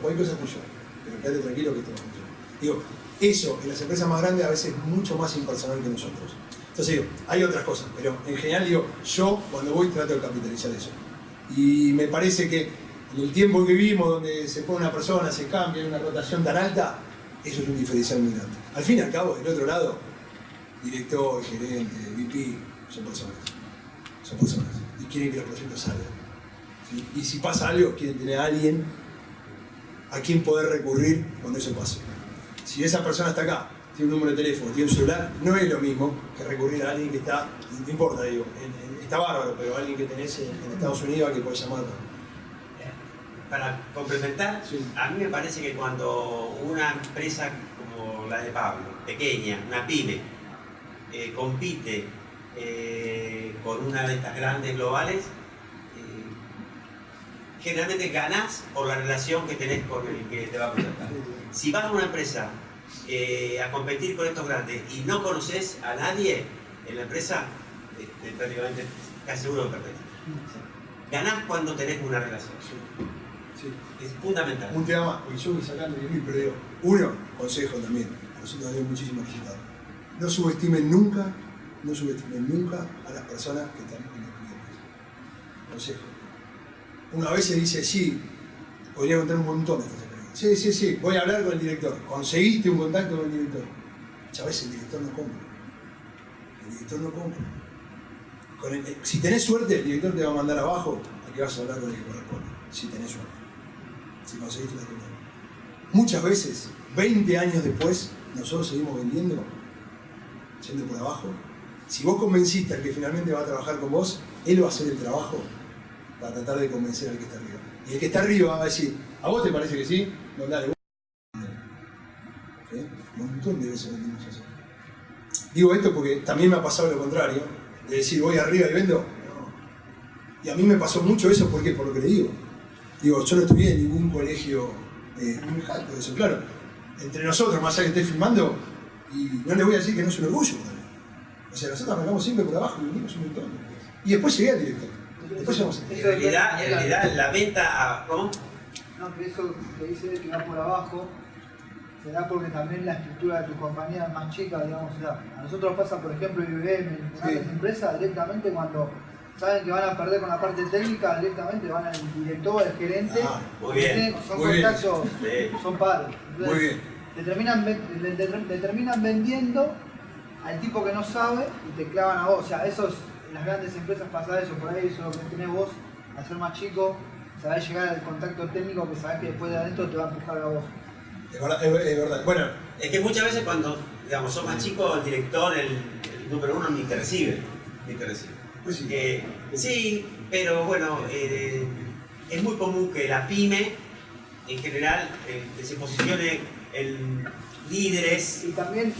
cualquier cosa tuya, pero quédate tranquilo que esto va a funcionar. Digo, eso en las empresas más grandes a veces es mucho más impersonal que nosotros. Entonces digo, hay otras cosas, pero en general digo, yo cuando voy trato de capitalizar eso. Y me parece que en el tiempo que vivimos, donde se pone una persona, se cambia, hay una rotación tan alta, eso es un diferencial muy grande. Al fin y al cabo, del otro lado, director, gerente, VP, son personas. Son personas. Y quieren que los proyectos salgan. ¿Sí? Y si pasa algo, quieren tener a alguien a quien poder recurrir cuando eso pase. Si esa persona está acá, tiene un número de teléfono, tiene un celular, no es lo mismo que recurrir a alguien que está, no importa, digo, está bárbaro, pero alguien que tenés en Estados Unidos a que podés llamar. Para complementar, Sí. a mí me parece que cuando una empresa como la de Pablo, pequeña, una pyme, compite con una de estas grandes globales, generalmente ganás por la relación que tenés con el que te va a contratar. Si vas a una empresa a competir con estos grandes y no conoces a nadie en la empresa, prácticamente casi seguro que perdés. Ganás cuando tenés una relación. Sí. Es fundamental. Un tema más, porque yo voy sacando 10.000, pero digo, uno, consejo también, nosotros tenemos muchísimos resultados. No subestimen nunca a las personas que están en los clientes. Consejo. Uno a veces dice, sí, podría contar un montón de estas experiencias. Sí, voy a hablar con el director. Conseguiste un contacto con el director. Muchas veces el director no compra. Si tenés suerte, el director te va a mandar abajo a que vas a hablar con el que corresponde. Si tenés suerte. Si conseguiste la reunión. Muchas veces, 20 años después, nosotros seguimos vendiendo, yendo por abajo. Si vos convenciste al que finalmente va a trabajar con vos, él va a hacer el trabajo para tratar de convencer al que está arriba. Y el que está arriba va a decir, ¿a vos te parece que sí? No, dale, vos. ¿Okay? Un montón de veces vendimos así. Digo esto porque también me ha pasado lo contrario, de decir, voy arriba y vendo. No. Y a mí me pasó mucho eso, ¿por qué? Por lo que le digo. Digo, yo no estudié en ningún colegio, no me jacto de eso, claro. Entre nosotros, más allá que esté filmando, y no les voy a decir que no es un orgullo también. O sea, nosotros arrancamos siempre por abajo y vendimos un montón. Y después llegué al director. Después llegamos En realidad, la venta a... ¿Cómo? No, que eso que dice él que va por abajo, será porque también la estructura de tu compañía es más chica, digamos. O sea, a nosotros pasa, por ejemplo, IBM, en grandes empresas, directamente cuando saben que van a perder con la parte técnica, directamente van al director, al gerente, muy bien, son muy contactos, bien. son pares. Entonces, Muy bien. te terminan vendiendo al tipo que no sabe y te clavan a vos. O sea, eso es, en las grandes empresas pasa eso, por ahí eso es lo que tenés vos, al ser más chico, sabés llegar al contacto técnico que sabés que después de adentro te va a empujar a vos. Es verdad. Bueno, Es que muchas veces cuando, digamos, sos más chico, el director, el número uno, ni te recibe. pues sí. Sí, pero bueno, es muy común que la pyme en general, que se posicione en líderes. Y también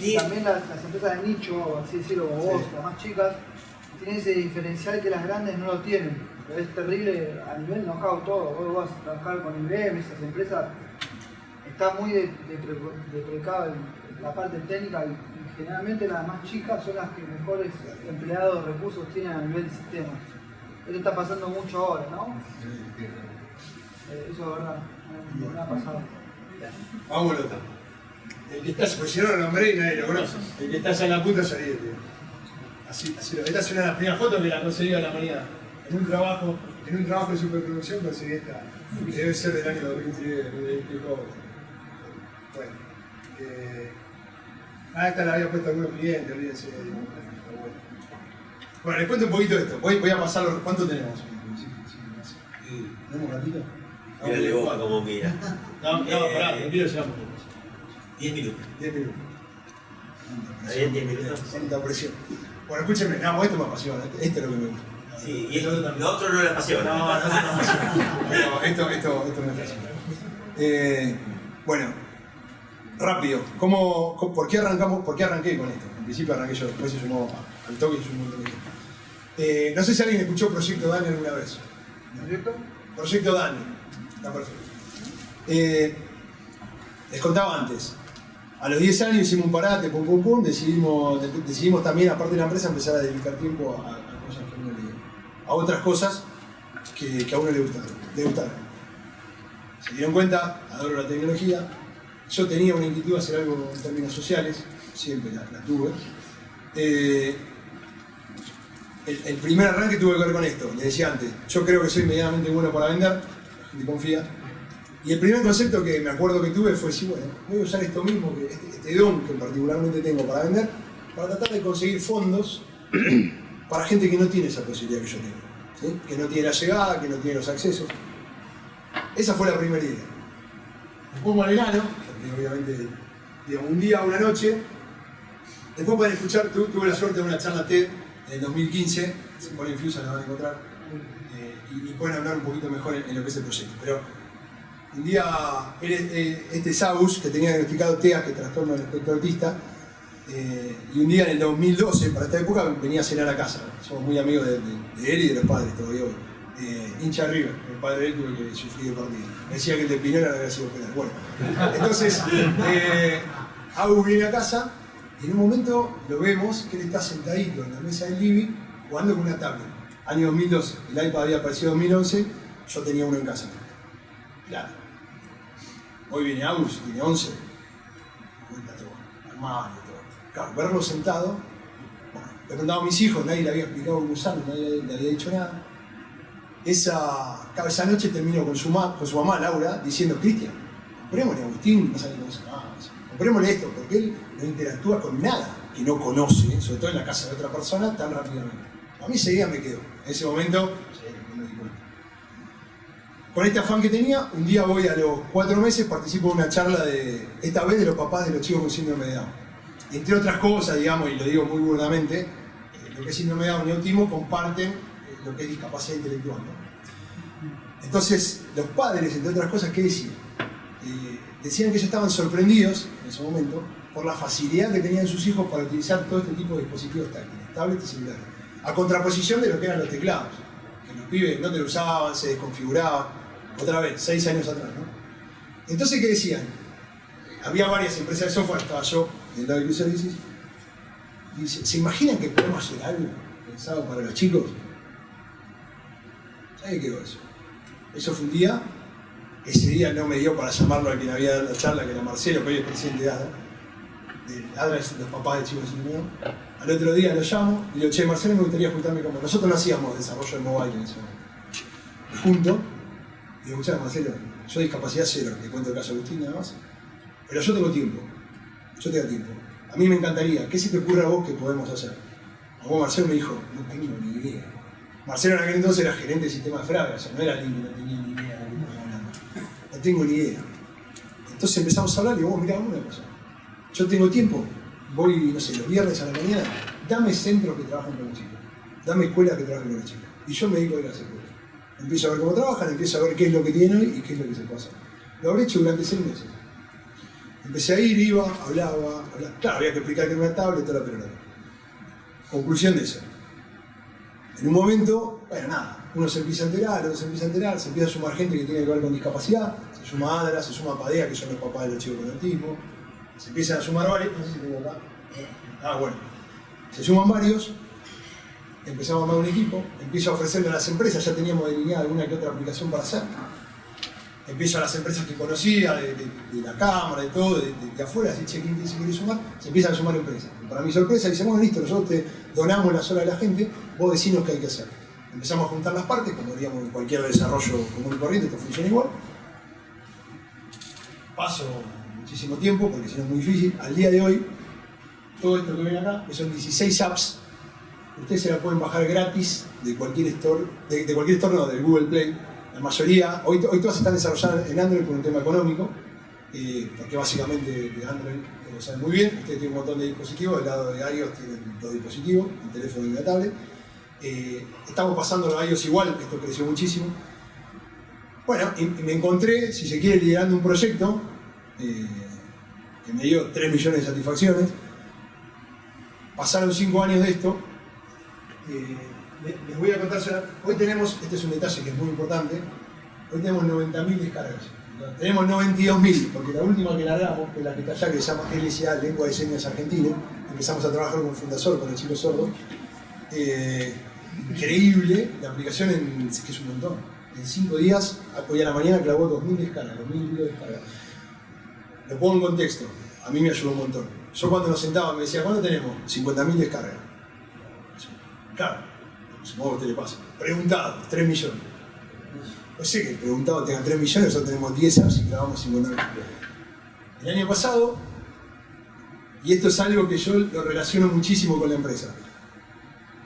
las empresas de nicho, así decirlo, como vos, las más chicas, tienen ese diferencial que las grandes no lo tienen. Es terrible a nivel know-how todo. Vos vas a trabajar con IBM, esas empresas, está muy deprecado en la parte técnica y generalmente las más chicas son las que mejores empleados, recursos tienen a nivel de sistema. Esto está pasando mucho ahora, ¿no? Eso es verdad, me ha pasado. Vámonos. El que está, pues si no lo nombré y nadie lo conoce. El que está allá en la punta salía, tío. Así esta es una de las primeras fotos que la conseguí a la mañana. En un trabajo de superproducción conseguí esta. Que debe ser del año 2010, bueno. Esta la había puesto algunos clientes, olvídense. Bueno, les cuento un poquito de esto. Voy a pasarlo. ¿Cuánto tenemos? ¿Tenemos un ratito? Mírale vos como mira. No, pará, no quiero llegar mucho. 10 minutos. 10 minutos. ¿Está bien 10 minutos? Santa presión. Bueno, escúchenme, no, esto me apasiona, esto es lo que me gusta. Sí, y lo otro no le apasiona. No, no me apasiona. No, esto me apasiona. Bueno, rápido, ¿por qué arranqué con esto? En principio arranqué yo, después se sumó al toque y se sumó un toque. No sé si alguien escuchó Proyecto Dani alguna vez. ¿Proyecto? Proyecto Dani, está perfecto. Les contaba antes, a los 10 años hicimos un parate, decidimos también, aparte de la empresa, empezar a dedicar tiempo a cosas que a uno a otras cosas que a uno le gustaron. Se dieron cuenta, adoro la tecnología, yo tenía una inquietud de hacer algo en términos sociales, siempre la tuve. El primer arranque tuvo que ver con esto, les decía antes, yo creo que soy medianamente bueno para vender, la gente confía. Y el primer concepto que me acuerdo que tuve fue decir, bueno, voy a usar esto mismo, este don que particularmente tengo para vender, para tratar de conseguir fondos para gente que no tiene esa posibilidad que yo tengo, ¿sí? Que no tiene la llegada, que no tiene los accesos. Esa fue la primera idea. Me pongo al enano, porque obviamente, digamos, un día o una noche, después pueden escuchar, tuve la suerte de una charla TED en el 2015, si ponen Infusa la van a encontrar, y pueden hablar un poquito mejor en lo que es el proyecto. Pero un día, este Saus, que tenía diagnosticado TEA, que es trastorno del espectro autista, y un día en el 2012, para esta época, venía a cenar a casa. Somos muy amigos de él y de los padres todavía hoy. Hincha River, el padre de él tuve que sufrir de partida. Me decía que el de Pinora no había sido penal. Bueno, entonces, Agus viene a casa y en un momento lo vemos que él está sentadito en la mesa del living jugando con una tablet. Año 2012, el iPad había aparecido en 2011, yo tenía uno en casa. Claro. Hoy viene Agus, tiene 11. Cuenta todo, armario, todo. Claro, verlo sentado. Bueno, le preguntaba a mis hijos, nadie le había explicado cómo usarlo, nadie le había dicho nada. Esa noche terminó con su mamá, Laura, diciendo: Cristian, comprémosle a Agustín, no sabe cómo se llama, comprémosle esto, porque él no interactúa con nada que no conoce, sobre todo en la casa de otra persona, tan rápidamente. A mí ese día me quedó. En ese momento, no me di cuenta. Con este afán que tenía, un día voy a los 4 meses, participo en una charla esta vez de los papás de los chicos con síndrome de Down. Entre otras cosas, digamos, y lo digo muy burdamente, lo que es síndrome de Down y autismo comparten lo que es discapacidad intelectual, ¿no? Entonces, los padres, entre otras cosas, ¿qué decían? Decían que ellos estaban sorprendidos, en ese momento, por la facilidad que tenían sus hijos para utilizar todo este tipo de dispositivos táctiles, tablets y celulares, a contraposición de lo que eran los teclados, que los pibes no te lo usaban, se desconfiguraban, otra vez, 6 años atrás, ¿no? Entonces, ¿qué decían? Había varias empresas de software, estaba yo, en WQ Services, y dice, ¿se imaginan que podemos hacer algo pensado para los chicos? ¿Sabe qué quedó eso? Eso fue un día, ese día no me dio para llamarlo a quien había dado la charla, que era Marcelo, que hoy es presidente de ADA. ADA es los papás de chicos sin miedo. Al otro día lo llamo y le digo, che, Marcelo, me gustaría juntarme con vos. Nosotros no hacíamos desarrollo de mobile en ese momento. Me junto y digo, escuchá, Marcelo, yo discapacidad cero, le cuento el caso de Agustín nada más, pero yo tengo tiempo, A mí me encantaría, ¿qué se te ocurre a vos que podemos hacer? A vos, Marcelo, me dijo, no tengo ni idea. Marcelo en aquel entonces era gerente de sistema de Fraga, o sea, no era limpio, no tenía ni idea de lo que estaba hablando. No tengo ni idea. Entonces empezamos a hablar y digo, mirá, una cosa. Yo tengo tiempo, voy, no sé, los viernes a la mañana, dame centros que trabajan con los chicos, dame escuelas que trabajen con los chicos. Y yo me dedico a ir a las escuelas. Empiezo a ver cómo trabajan, empiezo a ver qué es lo que tienen hoy y qué es lo que se puede hacer. Lo habré hecho durante 6 meses. Empecé a ir, iba, hablaba. Claro, había que explicar que era una tablet, toda la pelota. Conclusión de eso. En un momento, bueno, nada, uno se empieza a enterar, otro se empieza a enterar, se empieza a sumar gente que tiene que ver con discapacidad, se suma Adra, se suma Padea, que son los papás de los chicos con autismo, se empiezan a sumar varios, no sé si tengo acá. Bueno, se suman varios, empezamos a armar un equipo, empiezo a ofrecerle a las empresas, ya teníamos delineada alguna que otra aplicación para hacer. Empiezo a las empresas que conocía, de la cámara, de todo, de afuera, así, che, ¿quién se quiere sumar? Se empiezan a sumar empresas. Y para mi sorpresa, dicen, bueno, listo, nosotros te donamos las horas de la gente, vos decinos qué hay que hacer. Empezamos a juntar las partes, como diríamos en cualquier desarrollo común y corriente, esto funciona igual. Paso muchísimo tiempo, porque si no es muy difícil. Al día de hoy, todo esto que ven acá, que son 16 apps, ustedes se la pueden bajar gratis de cualquier store, de cualquier store, no, del Google Play. La mayoría, hoy todas están desarrolladas en Android por un tema económico, porque básicamente de Android lo saben muy bien, ustedes tienen un montón de dispositivos, del lado de iOS tienen 2 dispositivos, el teléfono y la tablet. Estamos pasando a iOS igual, esto creció muchísimo. Bueno, y me encontré, si se quiere, liderando un proyecto que me dio 3 millones de satisfacciones. Pasaron 5 años de esto. Les voy a contar, hoy tenemos, este es un detalle que es muy importante, hoy tenemos 90.000 descargas. Tenemos 92.000, porque la última que largamos, que es la que está allá, que se llama LSA, Lengua de Señas Argentina, empezamos a trabajar con Fundasor, con el chico sordo. Increíble, la aplicación que es un montón. En 5 días, hoy a la mañana clavó 2.000 descargas, 2.000 descargas. Lo pongo en contexto, a mí me ayudó un montón. Yo cuando nos sentábamos me decía, ¿cuándo tenemos? 50.000 descargas. Claro. Supongo que a usted le pasa. Preguntado, 3 millones. No sé que el preguntado tenga 3 millones, nosotros tenemos 10 apps y clavamos 50.000. El año pasado, y esto es algo que yo lo relaciono muchísimo con la empresa.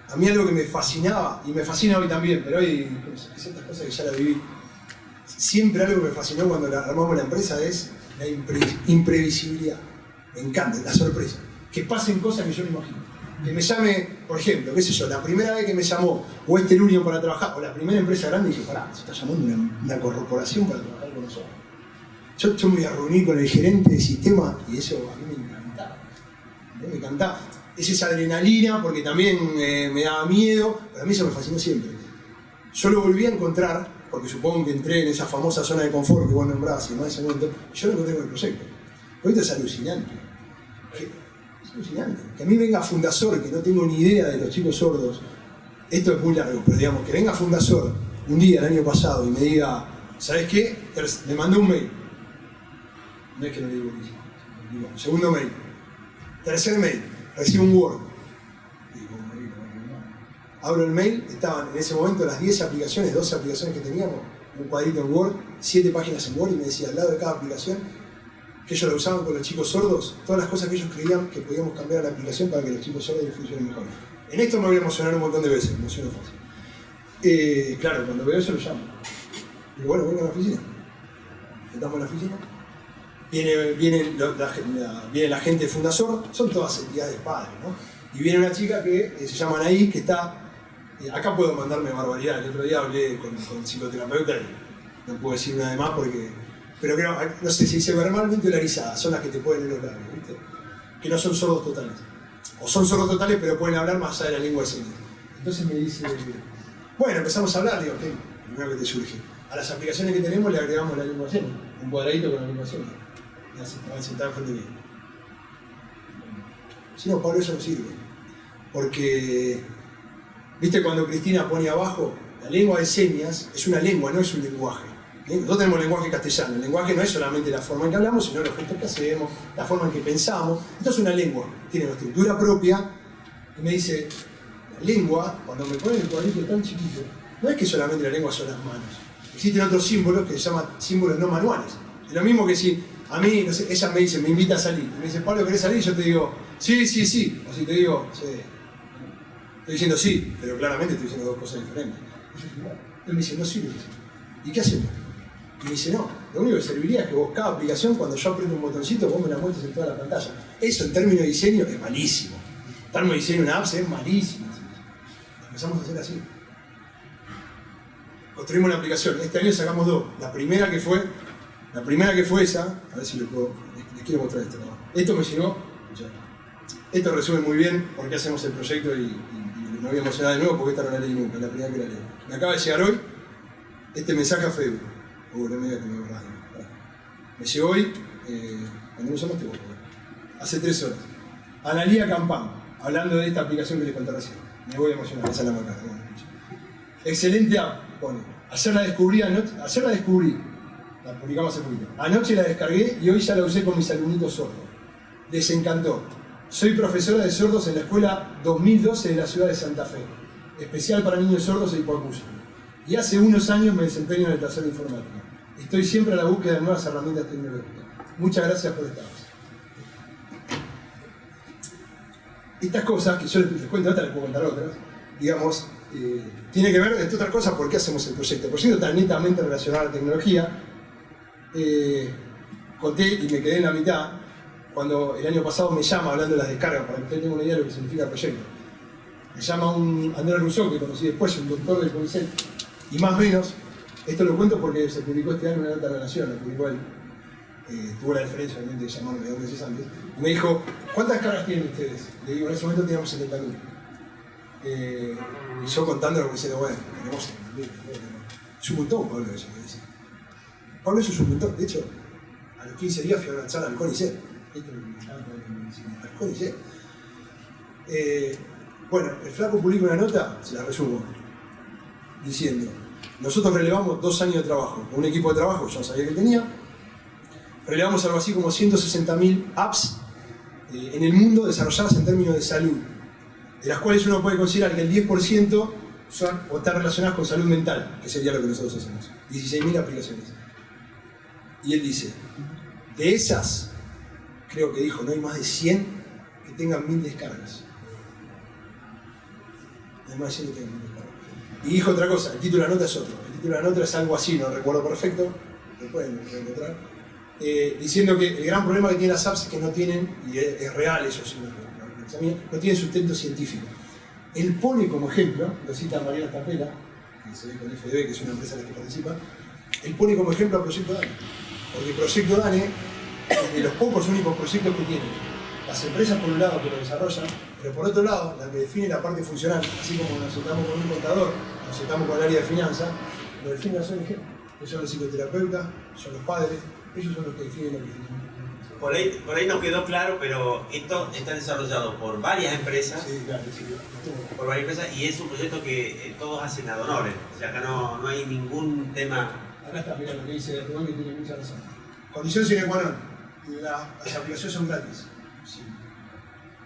A mí algo que me fascinaba, y me fascina hoy también, pero hoy ciertas cosas que ya la viví. Siempre algo que me fascinó cuando armamos la empresa es la imprevisibilidad. Me encanta, la sorpresa. Que pasen cosas que yo no imagino. Que me llame, por ejemplo, qué sé yo, la primera vez que me llamó Western Union para trabajar, o la primera empresa grande, dije, pará, se está llamando una corporación para trabajar con nosotros. Yo me voy a reunir con el gerente de sistema y eso a mí me encantaba. Me encantaba. Es esa adrenalina, porque también me daba miedo, pero a mí eso me fascinó siempre. Yo lo volví a encontrar, porque supongo que entré en esa famosa zona de confort que vos nombrabas y más de ese momento, y yo lo encontré con el proyecto. Ahorita es alucinante. Es alucinante. Que a mí venga Fundasor, que no tengo ni idea de los chicos sordos, esto es muy largo, pero digamos, que venga Fundasor un día el año pasado y me diga, ¿sabes qué? Le mandé un mail. No es que no le digo que segundo mail. Tercer mail, recibo un Word. Abro el mail, estaban en ese momento las 10 aplicaciones, 12 aplicaciones que teníamos, un cuadrito en Word, 7 páginas en Word, y me decía al lado de cada aplicación que ellos la usaban con los chicos sordos, todas las cosas que ellos creían que podíamos cambiar a la aplicación para que los chicos sordos les funcionen mejor. En esto me voy a emocionar un montón de veces, me emociono fácil. Claro, cuando veo eso lo llamo. Digo, bueno, vengo a la oficina. Estamos en la oficina. Viene la gente de Fundasor, son todas entidades padres, ¿no? Y viene una chica que se llama Anaí, que está... acá puedo mandarme barbaridad. El otro día hablé con el psicoterapeuta y no puedo decir nada de más porque... Pero creo, no sé, se dice verbalmente olarizadas, son las que te pueden leer los labios, ¿viste? Que no son sordos totales. O son sordos totales, pero pueden hablar más allá de la lengua de señas. Entonces me dice, bueno, empezamos a hablar, digo, ¿qué? Primero que te surge. A las aplicaciones que tenemos le agregamos la lengua de señas, un cuadradito con la lengua de señas. Ya se van a sentar enfrente mío. Si no, Pablo, eso no sirve. Porque, ¿viste cuando Cristina pone abajo? La lengua de señas es una lengua, no es un lenguaje. Nosotros tenemos lenguaje castellano. El lenguaje no es solamente la forma en que hablamos, sino los gestos que hacemos, la forma en que pensamos. Esto es una lengua, tiene una estructura propia. Y me dice, la lengua, cuando me ponen el cuadrito tan chiquito, no es que solamente la lengua son las manos. Existen otros símbolos que se llaman símbolos no manuales. Es lo mismo que si a mí, no sé, ella me dice, me invita a salir. Y me dice, Pablo, ¿querés salir? Y yo te digo, sí, sí, sí. O si te digo, sí. Estoy diciendo sí, pero claramente estoy diciendo dos cosas diferentes. Él me dice, no sirve. ¿Y qué hacemos? Y me dice, no, lo único que serviría es que vos cada aplicación, cuando yo aprieto un botoncito, vos me la muestres en toda la pantalla. Eso en términos de diseño es malísimo. En términos de diseño de una app es malísimo. Empezamos a hacer así. Construimos la aplicación. Este año sacamos 2. La primera que fue La primera que fue esa, a ver si les quiero mostrar esto. ¿No? Esto me llegó, esto resume muy bien por qué hacemos el proyecto y me voy a emocionar de nuevo porque esta no la leí nunca, es la primera que la leo. Me acaba de llegar hoy este mensaje a Facebook. No me digas que me borras. Me llegó hoy, cuando me llamaste vos, hace 3 horas. Analía Campán, hablando de esta aplicación que les conté recién. Me voy a emocionar, esa es la marca. Excelente app, pone. Ayer la descubrí, la publicamos hace poquito. Anoche la descargué y hoy ya la usé con mis alumnitos sordos. Les encantó. Soy profesora de sordos en la escuela 2012 de la ciudad de Santa Fe. Especial para niños sordos e hipoacúsicos. Y hace unos años me desempeño en el taller de informática. Estoy siempre a la búsqueda de nuevas herramientas tecnológicas. Muchas gracias por estar. Estas cosas, que yo les cuento otras, les puedo contar otras, digamos, tiene que ver, entre otras cosas, por qué hacemos el proyecto. El proyecto está netamente relacionado a la tecnología. Conté y me quedé en la mitad cuando el año pasado me llama hablando de las descargas, para que ustedes tengan una idea de lo que significa el proyecto. Me llama un Andrés Rousseau, que conocí después, un doctor del CONICET, y más o menos, esto lo cuento porque se publicó este año una nota de la Nación, lo publicó él. Tuvo la diferencia obviamente de llamarme 2 meses antes, y me dijo, ¿cuántas descargas tienen ustedes? Le digo, en ese momento teníamos 70.000. Y yo contándolo como diciendo, bueno, tenemos 70.000. Es un montón, Pablo, eso me dice. Pablo, eso es un montón. De hecho, a los 15 días fui a lanzar al CONICET. Al CONICET. Bueno, el flaco publicó una nota, se la resumo, diciendo, nosotros relevamos 2 años de trabajo, con un equipo de trabajo, yo no sabía que tenía, relevamos algo así como 160.000 apps en el mundo desarrolladas en términos de salud, de las cuales uno puede considerar que el 10% son o están relacionadas con salud mental, que sería lo que nosotros hacemos. 16.000 aplicaciones. Y él dice, de esas, creo que dijo, no hay más de 100 que tengan 1000 descargas. No hay más de 100 que tengan 1000 descargas. Y dijo otra cosa, el título de la nota es otro. El título de la nota es algo así, no recuerdo perfecto, después lo encontrar. Diciendo que el gran problema que tienen las apps es que no tienen, y es real eso, no tienen sustento científico. Él pone como ejemplo, lo cita Mariana Tapela, que se ve con FDB, que es una empresa en la que participa, él pone como ejemplo al Proyecto DANE. Porque el Proyecto DANE es de los pocos únicos proyectos que tienen las empresas por un lado que lo desarrollan, pero por otro lado, la que define la parte funcional, así como nos sentamos con un contador, nos sentamos con el área de finanzas, lo define la ONG. Ellos son los psicoterapeutas, son los padres, ellos son los que definen lo que definen. Por ahí no quedó claro, pero esto está desarrollado por varias empresas. Sí, claro, sí, por varias empresas, y es un proyecto que todos hacen ad honorem. O sea, acá no hay ningún tema. Acá está, mira lo que dice Rubén, que tiene mucha razón. Condición sine qua non, las aplicaciones son gratis. Sí.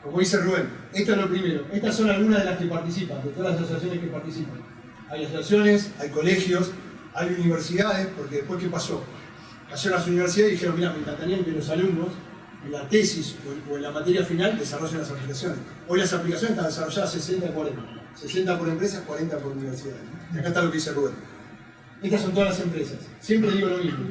Como dice Rubén, esto es lo primero. Estas son algunas de las que participan, de todas las asociaciones que participan. Hay asociaciones, hay colegios, hay universidades, porque después ¿qué pasó? Cayeron las universidades y dijeron, mira, me encantaría que los alumnos en la tesis o en la materia final desarrollen las aplicaciones. Hoy las aplicaciones están desarrolladas 60-40. 60 por empresas, 40 por universidades. Y acá está lo que dice Rubén. Estas son todas las empresas. Siempre digo lo mismo.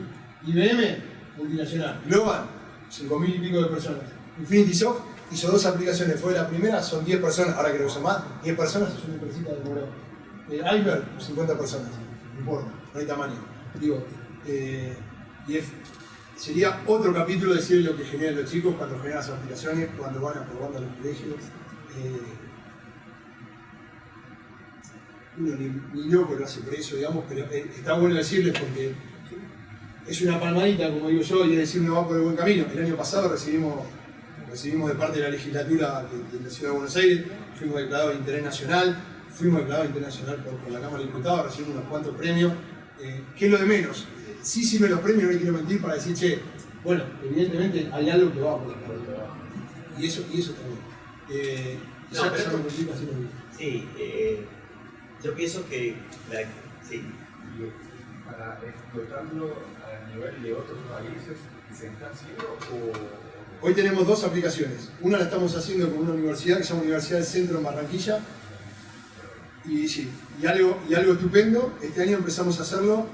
IBM, multinacional. Global, 5.000 y pico de personas. Infinitisoft hizo 2 aplicaciones. Fue la primera, son 10 personas. Ahora que lo uso más, 10 personas es una empresita de Morón. Iber, 50 personas. No importa, no hay tamaño. Digo, sería otro capítulo decir lo que generan los chicos cuando generan las aplicaciones, cuando van aprobando a los colegios. Uno ni loco lo hace por eso, digamos, pero está bueno decirles porque es una palmadita, como digo yo, y es decir, uno va por el buen camino. El año pasado recibimos de parte de la legislatura de la Ciudad de Buenos Aires, fuimos declarados de interés nacional, por la Cámara de Diputados, recibimos unos cuantos premios. ¿Qué es lo de menos? Sí me los premios, no me quiero mentir para decir, che, bueno, evidentemente hay algo que va por la carrera. Y eso también. Sí, yo pienso que sí. Para explotarlo a nivel de otros países, ¿se está haciendo o...? Hoy tenemos 2 aplicaciones. Una la estamos haciendo con una universidad que se llama Universidad del Centro en Barranquilla. Y sí, y algo estupendo. Este año empezamos a hacerlo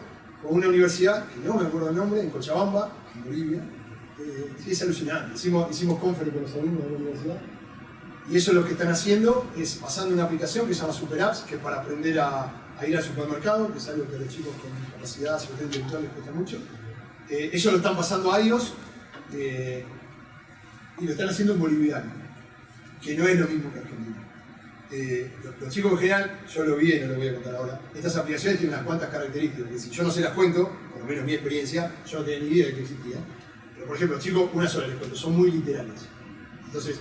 con una universidad, que no me acuerdo el nombre, en Cochabamba, en Bolivia. Es alucinante. Hicimos conferencia con los alumnos de la universidad. Y eso lo que están haciendo es pasando una aplicación que se llama Super Apps, que es para aprender a ir al supermercado, que es algo que a los chicos con discapacidad intelectual les cuesta mucho. ellos lo están pasando a iOS y lo están haciendo en boliviano, que no es lo mismo que argentino. Los chicos en general, yo lo vi y no lo voy a contar ahora, estas aplicaciones tienen unas cuantas características que si yo no se las cuento, por lo menos mi experiencia, yo no tenía ni idea de que existía. Pero por ejemplo, los chicos, una sola les cuento, son muy literales. Entonces,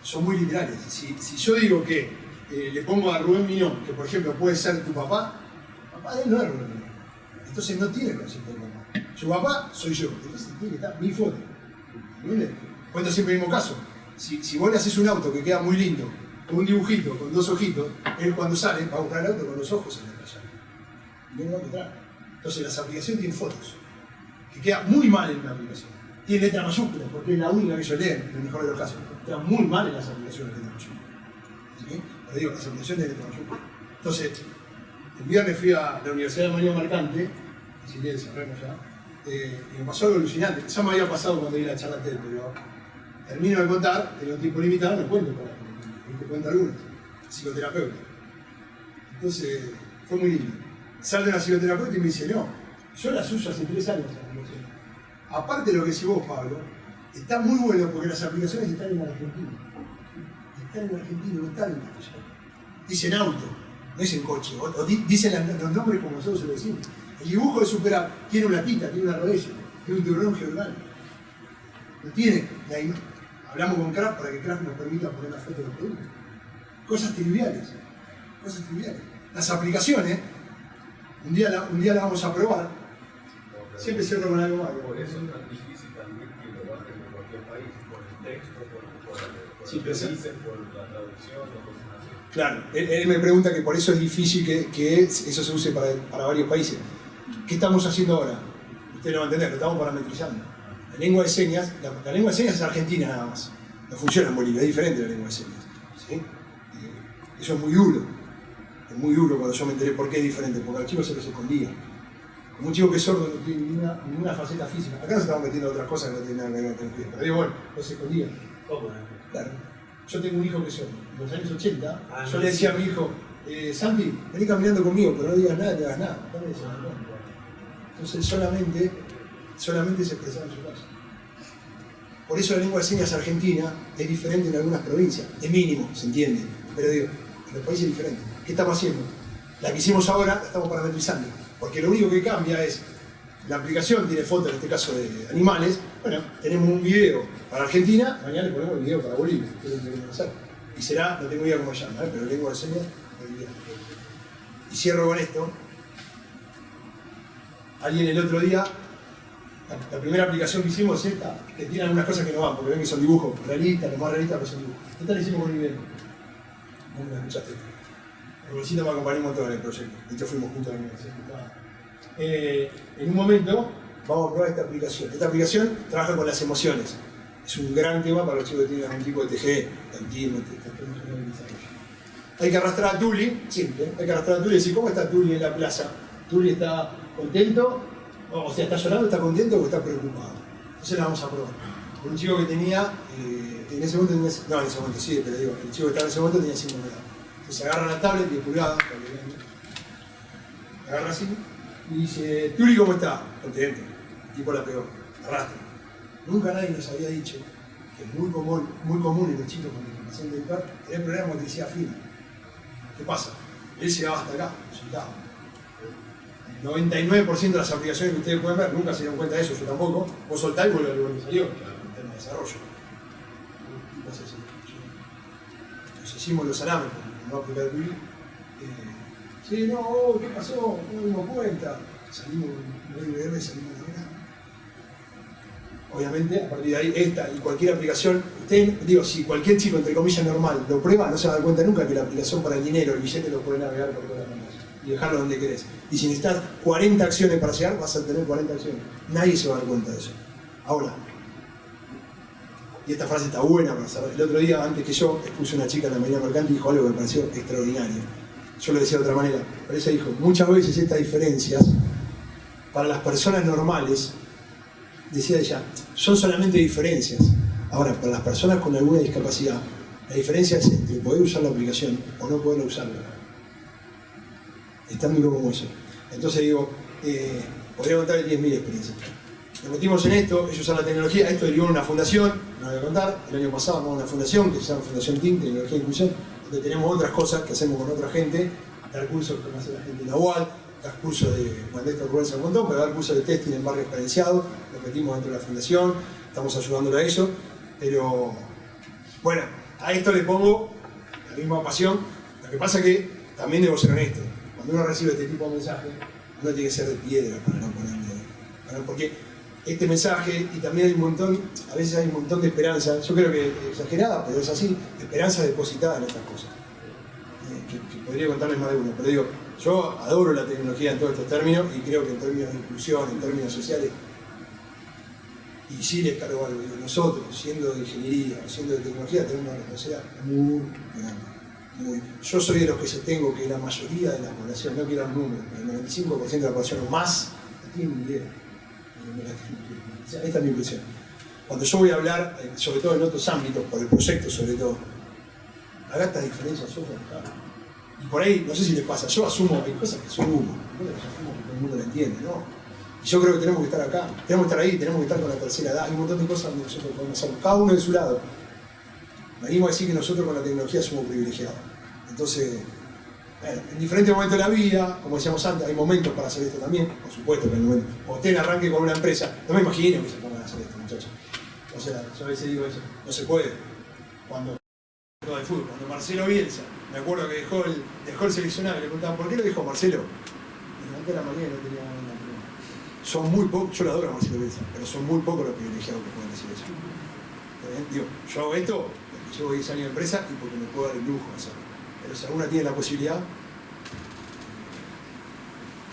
son muy literales. Si yo digo que le pongo a Rubén Miñón, que por ejemplo puede ser tu papá, papá de él no es Rubén Miñón. Entonces no tiene concepto de papá. Su papá soy yo, entonces tiene que estar mi foto. ¿Entiendes? Cuento siempre el mismo caso. Si vos le haces un auto que queda muy lindo, con un dibujito, con 2 ojitos, él cuando sale va a buscar el auto con los ojos en la calle. Y no lo va a encontrar. Entonces las aplicaciones tienen fotos, que queda muy mal en una aplicación. Tiene letra mayúscula, porque es la única que ellos leen, en el mejor de los casos. Queda muy mal en las aplicaciones de letra mayúscula. ¿Sí? Pero digo, las aplicaciones de letra mayúscula. Entonces, el viernes fui a la Universidad de María Mercante, si quieren cerremos ya, y me pasó algo alucinante. Ya me había pasado cuando iba a la charla TED, pero termino de contar, tengo tiempo limitado, me cuento para que te cuento algunas. Psicoterapeuta. Entonces, fue muy lindo. Sale una psicoterapeuta y me dice, no, yo las uso hace 3 años las aplicaciones. Aparte de lo que decís vos, Pablo, está muy bueno porque las aplicaciones están en argentino. Están en argentino, no están en castellano. Dicen auto, no dicen coche, o dicen los nombres como nosotros se lo decimos. El dibujo de Superap tiene una tita, tiene una rodilla, tiene un tiburón geográfico. No tiene la imagen. Hablamos con Kraft para que Kraft nos permita poner la foto del producto. Cosas triviales. Cosas triviales. Las aplicaciones, un día la vamos a probar. Siempre cierro con algo más. Por eso es tan difícil también que lo bajen en cualquier país, por el texto, por Sí, lo que dicen, por la traducción o cosas así. Claro, él me pregunta que por eso es difícil que eso se use para varios países. ¿Qué estamos haciendo ahora? Usted lo va a entender, lo estamos parametrizando. La lengua de señas es argentina nada más. No funciona en Bolivia, es diferente la lengua de señas. ¿Sí? Eso es muy duro. Es muy duro cuando yo me enteré por qué es diferente, porque al chico se los escondía. Como un chico que es sordo no tiene ninguna faceta física. Acá nos estamos metiendo otras cosas que no tienen nada que ver con el cuidado. Pero digo, bueno, los escondía. ¿Cómo? Claro. Yo tengo un hijo que es sordo. En los años 80, yo le decía a mi hijo, Santi, vení caminando conmigo, pero no digas nada, te hagas nada. Entonces solamente se expresaba en su casa. Por eso la lengua de señas argentina es diferente en algunas provincias. Es mínimo, se entiende. Pero digo, en los países es diferente. ¿Qué estamos haciendo? La que hicimos ahora la estamos parametrizando. Porque lo único que cambia es, la aplicación tiene fotos, en este caso de animales. Bueno, tenemos un video para Argentina, mañana le ponemos el video para Bolivia. Que es lo que queremos hacer. Y será, no tengo idea cómo se llama, pero lengua de señas, Bolivia. Y cierro con esto. Alguien el otro día, la primera aplicación que hicimos es esta, que tiene algunas cosas que no van, porque ven que son dibujos realistas, los más realistas pero son dibujos. Esta la hicimos boliviano. No me la escuchaste. La universidad me acompañó un montón en el proyecto. De hecho fuimos juntos a la universidad. En un momento vamos a probar esta aplicación. Esta aplicación trabaja con las emociones. Es un gran tema para los chicos que tienen algún tipo de TG, tantismo, hay que arrastrar a Tuli, simple, hay que arrastrar a Tuli y decir, ¿cómo está Tuli en la plaza? Tuli está contento, o sea, está llorando, está contento o está preocupado. Entonces la vamos a probar. Con un chico que tenía, en ese momento tenía, no, en ese momento sí, pero digo, el chico que estaba en ese momento tenía 5 grados. Entonces agarra la tablet, 10 pulgadas, agarra así, y dice, Tuli, ¿cómo está? Contento. El tipo la pegó, arrastra. Nunca nadie nos había dicho que es muy común en los chicos con discapacidad intelectual tener problemas de motricidad fina. ¿Qué pasa? Él llegaba hasta acá, soltaba. El 99% de las aplicaciones que ustedes pueden ver, nunca se dieron cuenta de eso, yo tampoco. Vos soltás y vuelve a lo que salió, en tema de desarrollo. Nos hicimos los salames, no aplicar el PIB. Sí, no, ¿qué pasó? No nos dimos cuenta. Salimos en el IBM, salimos de acá. Obviamente, a partir de ahí, esta y cualquier aplicación, si cualquier chico, entre comillas, normal, lo prueba, no se va a dar cuenta nunca que la aplicación para el dinero, el billete, lo puede navegar por toda la pantalla y dejarlo donde querés. Y si necesitas 40 acciones para llegar, vas a tener 40 acciones. Nadie se va a dar cuenta de eso. Ahora, y esta frase está buena para saber. El otro día, antes que yo, expuse una chica en la María Mercante y dijo algo que me pareció extraordinario. Yo lo decía de otra manera, pero ella dijo, muchas veces estas diferencias, para las personas normales, decía ella, son solamente diferencias. Ahora, para las personas con alguna discapacidad, la diferencia es entre poder usar la aplicación o no poderla usarla. Es tan duro como eso. Entonces digo, podría contar 10.000 experiencias. nos metimos en esto, ellos usan la tecnología, esto derivó en una fundación, no voy a contar, el año pasado armamos una fundación que se llama Fundación TIC, Tecnología e Inclusión, donde tenemos otras cosas que hacemos con otra gente, dar cursos que hace la gente de la UAL, dar cursos de, bueno, esto Rubén un montón, pero dar cursos de testing en barrios carenciados, lo metimos dentro de la fundación, estamos ayudándolo a ellos, pero bueno, a esto le pongo la misma pasión, lo que pasa es que también debo ser honesto, cuando uno recibe este tipo de mensajes, uno tiene que ser de piedra para no ponerle, porque este mensaje, y también hay un montón, a veces hay un montón de esperanza, yo creo que exagerada, pero es así, esperanza depositada en estas cosas. Que podría contarles más de uno, pero digo, yo adoro la tecnología en todos estos términos y creo que en términos de inclusión, en términos sociales, y sí les cargo algo, digo, nosotros, siendo de ingeniería, siendo de tecnología, tenemos una responsabilidad muy grande. Yo soy de los que sostengo que la mayoría de la población, no quiero dar números, pero el 95% de la población o más, no tiene ni idea. O sea, esta es mi impresión. Cuando yo voy a hablar, sobre todo en otros ámbitos, por el proyecto sobre todo, haga estas diferencias software. Y por ahí, no sé si les pasa, yo asumo, hay cosas que son humo, hay cosas que asumo que todo el mundo la entiende, ¿no? Y yo creo que tenemos que estar acá, tenemos que estar ahí, tenemos que estar con la tercera edad, hay un montón de cosas donde nosotros podemos hacer, cada uno de su lado. Venimos a decir que nosotros con la tecnología somos privilegiados. Entonces, bueno, en diferentes momentos de la vida, como decíamos antes, hay momentos para hacer esto también, por supuesto que hay momentos. O usted arranque con una empresa, no me imagino que se pongan a hacer esto, muchachos. O sea, yo a veces digo eso, no se puede. Cuando de fútbol, cuando Marcelo Bielsa, me acuerdo que dejó el seleccionado, le preguntaban, ¿por qué lo dejó Marcelo? Y levanté la mañana y no tenía nada. Son muy pocos, yo lo adoro a Marcelo Bielsa, pero son muy pocos los privilegiados que pueden decir eso. Digo, yo hago esto porque llevo 10 años de empresa y porque me puedo dar el lujo de hacerlo. Pero si alguna tiene la posibilidad.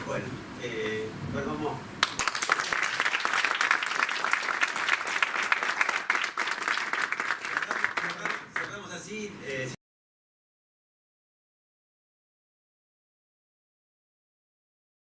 Bueno, vamos